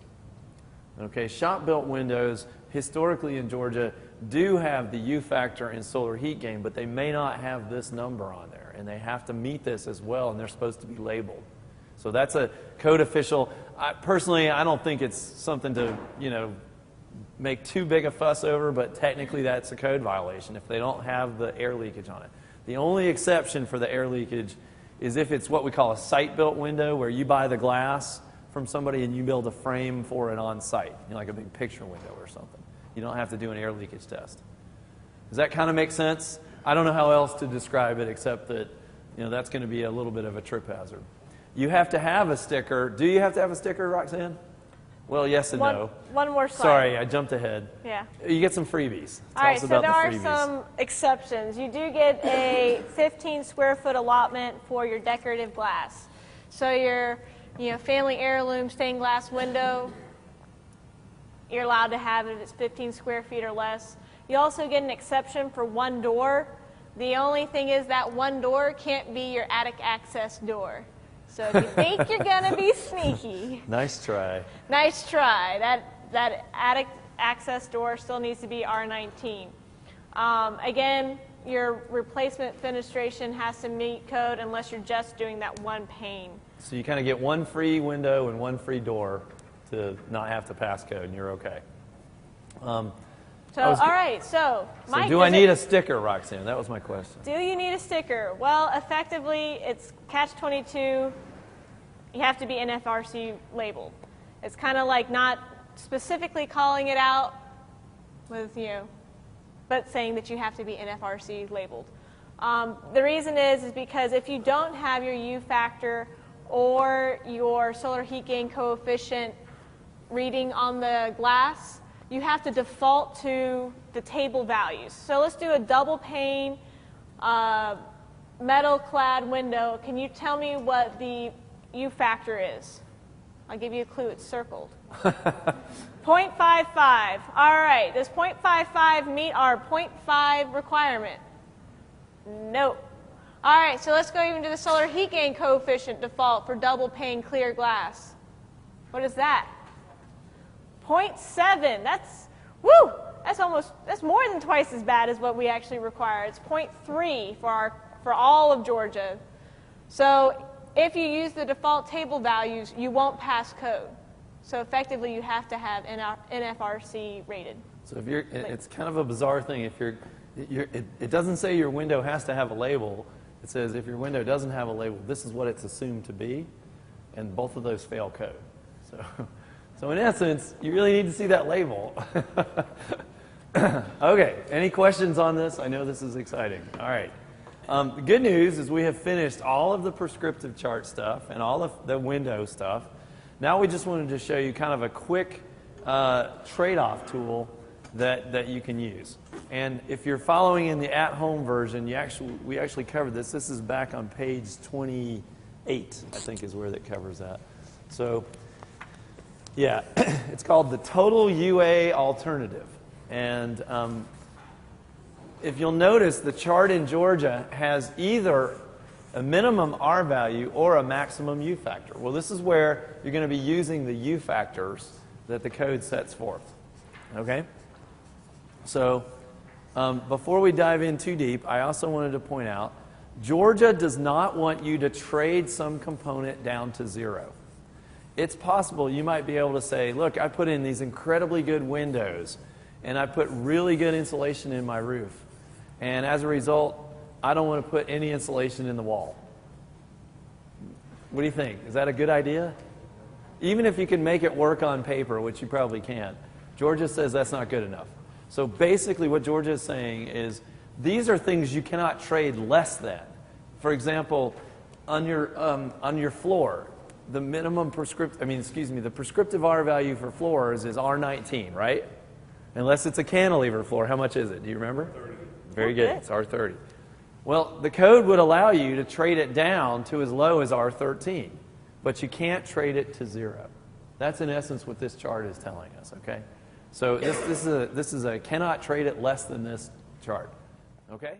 Okay, shop-built windows historically in Georgia do have the U factor and solar heat gain, but they may not have this number on there, and they have to meet this as well, and they're supposed to be labeled. So that's a code official. Personally, I don't think it's something to, make too big a fuss over, but technically that's a code violation if they don't have the air leakage on it. The only exception for the air leakage is if it's what we call a site-built window, where you buy the glass from somebody and you build a frame for it on site, like a big picture window or something. You don't have to do an air leakage test. Does that kind of make sense? I don't know how else to describe it except that that's going to be a little bit of a trip hazard. You have to have a sticker. Do you have to have a sticker, Roxanne? Well, yes and no. One more slide. Sorry, I jumped ahead. Yeah. You get some freebies. All right, so there are some exceptions. You do get a 15 square foot allotment for your decorative glass. So your family heirloom stained glass window, you're allowed to have it if it's 15 square feet or less. You also get an exception for one door. The only thing is that one door can't be your attic access door. So if you think you're going to be sneaky. Nice try. Nice try. That attic access door still needs to be R19. Again, your replacement fenestration has to meet code unless you're just doing that one pane. So you kind of get one free window and one free door to not have to pass code, and you're okay. All right, so Mike, do I need a sticker, Roxanne? That was my question. Do you need a sticker? Well, effectively, it's catch-22. You have to be NFRC labeled. It's kind of like not specifically calling it out with, but saying that you have to be NFRC labeled. The reason is because if you don't have your U factor or your solar heat gain coefficient reading on the glass, you have to default to the table values. So let's do a double pane metal clad window. Can you tell me what the U factor is? I'll give you a clue. It's circled. 0.55. All right. Does 0.55 meet our 0.5 requirement? Nope. All right. So let's go even to the solar heat gain coefficient default for double pane clear glass. What is that? 0.7. That's more than twice as bad as what we actually require. It's 0.3 for all of Georgia. So if you use the default table values, you won't pass code. So effectively, you have to have NFRC rated. So if it's kind of a bizarre thing. If it doesn't say your window has to have a label. It says if your window doesn't have a label, this is what it's assumed to be, and both of those fail code. So in essence, you really need to see that label. Okay, any questions on this? I know this is exciting. All right. The good news is we have finished all of the prescriptive chart stuff and all of the window stuff. Now we just wanted to show you kind of a quick trade-off tool that you can use. And if you're following in the at-home version, we actually covered this. This is back on page 28, I think is where that covers that. So yeah, it's called the total UA alternative. And if you'll notice, the chart in Georgia has either a minimum R value or a maximum U factor. Well, this is where you're going to be using the U factors that the code sets forth. Okay? So before we dive in too deep, I also wanted to point out, Georgia does not want you to trade some component down to 0. It's possible you might be able to say, look, I put in these incredibly good windows, and I put really good insulation in my roof. And as a result, I don't want to put any insulation in the wall. What do you think? Is that a good idea? Even if you can make it work on paper, which you probably can, Georgia says that's not good enough. So basically what Georgia is saying is these are things you cannot trade less than. For example, on your floor, the minimum the prescriptive R value for floors is R19, right? Unless it's a cantilever floor. How much is it? Do you remember? 30. Very good. It's R30. Well, the code would allow you to trade it down to as low as R13, but you can't trade it to 0. That's in essence what this chart is telling us, okay? So this is a cannot trade it less than this chart, okay?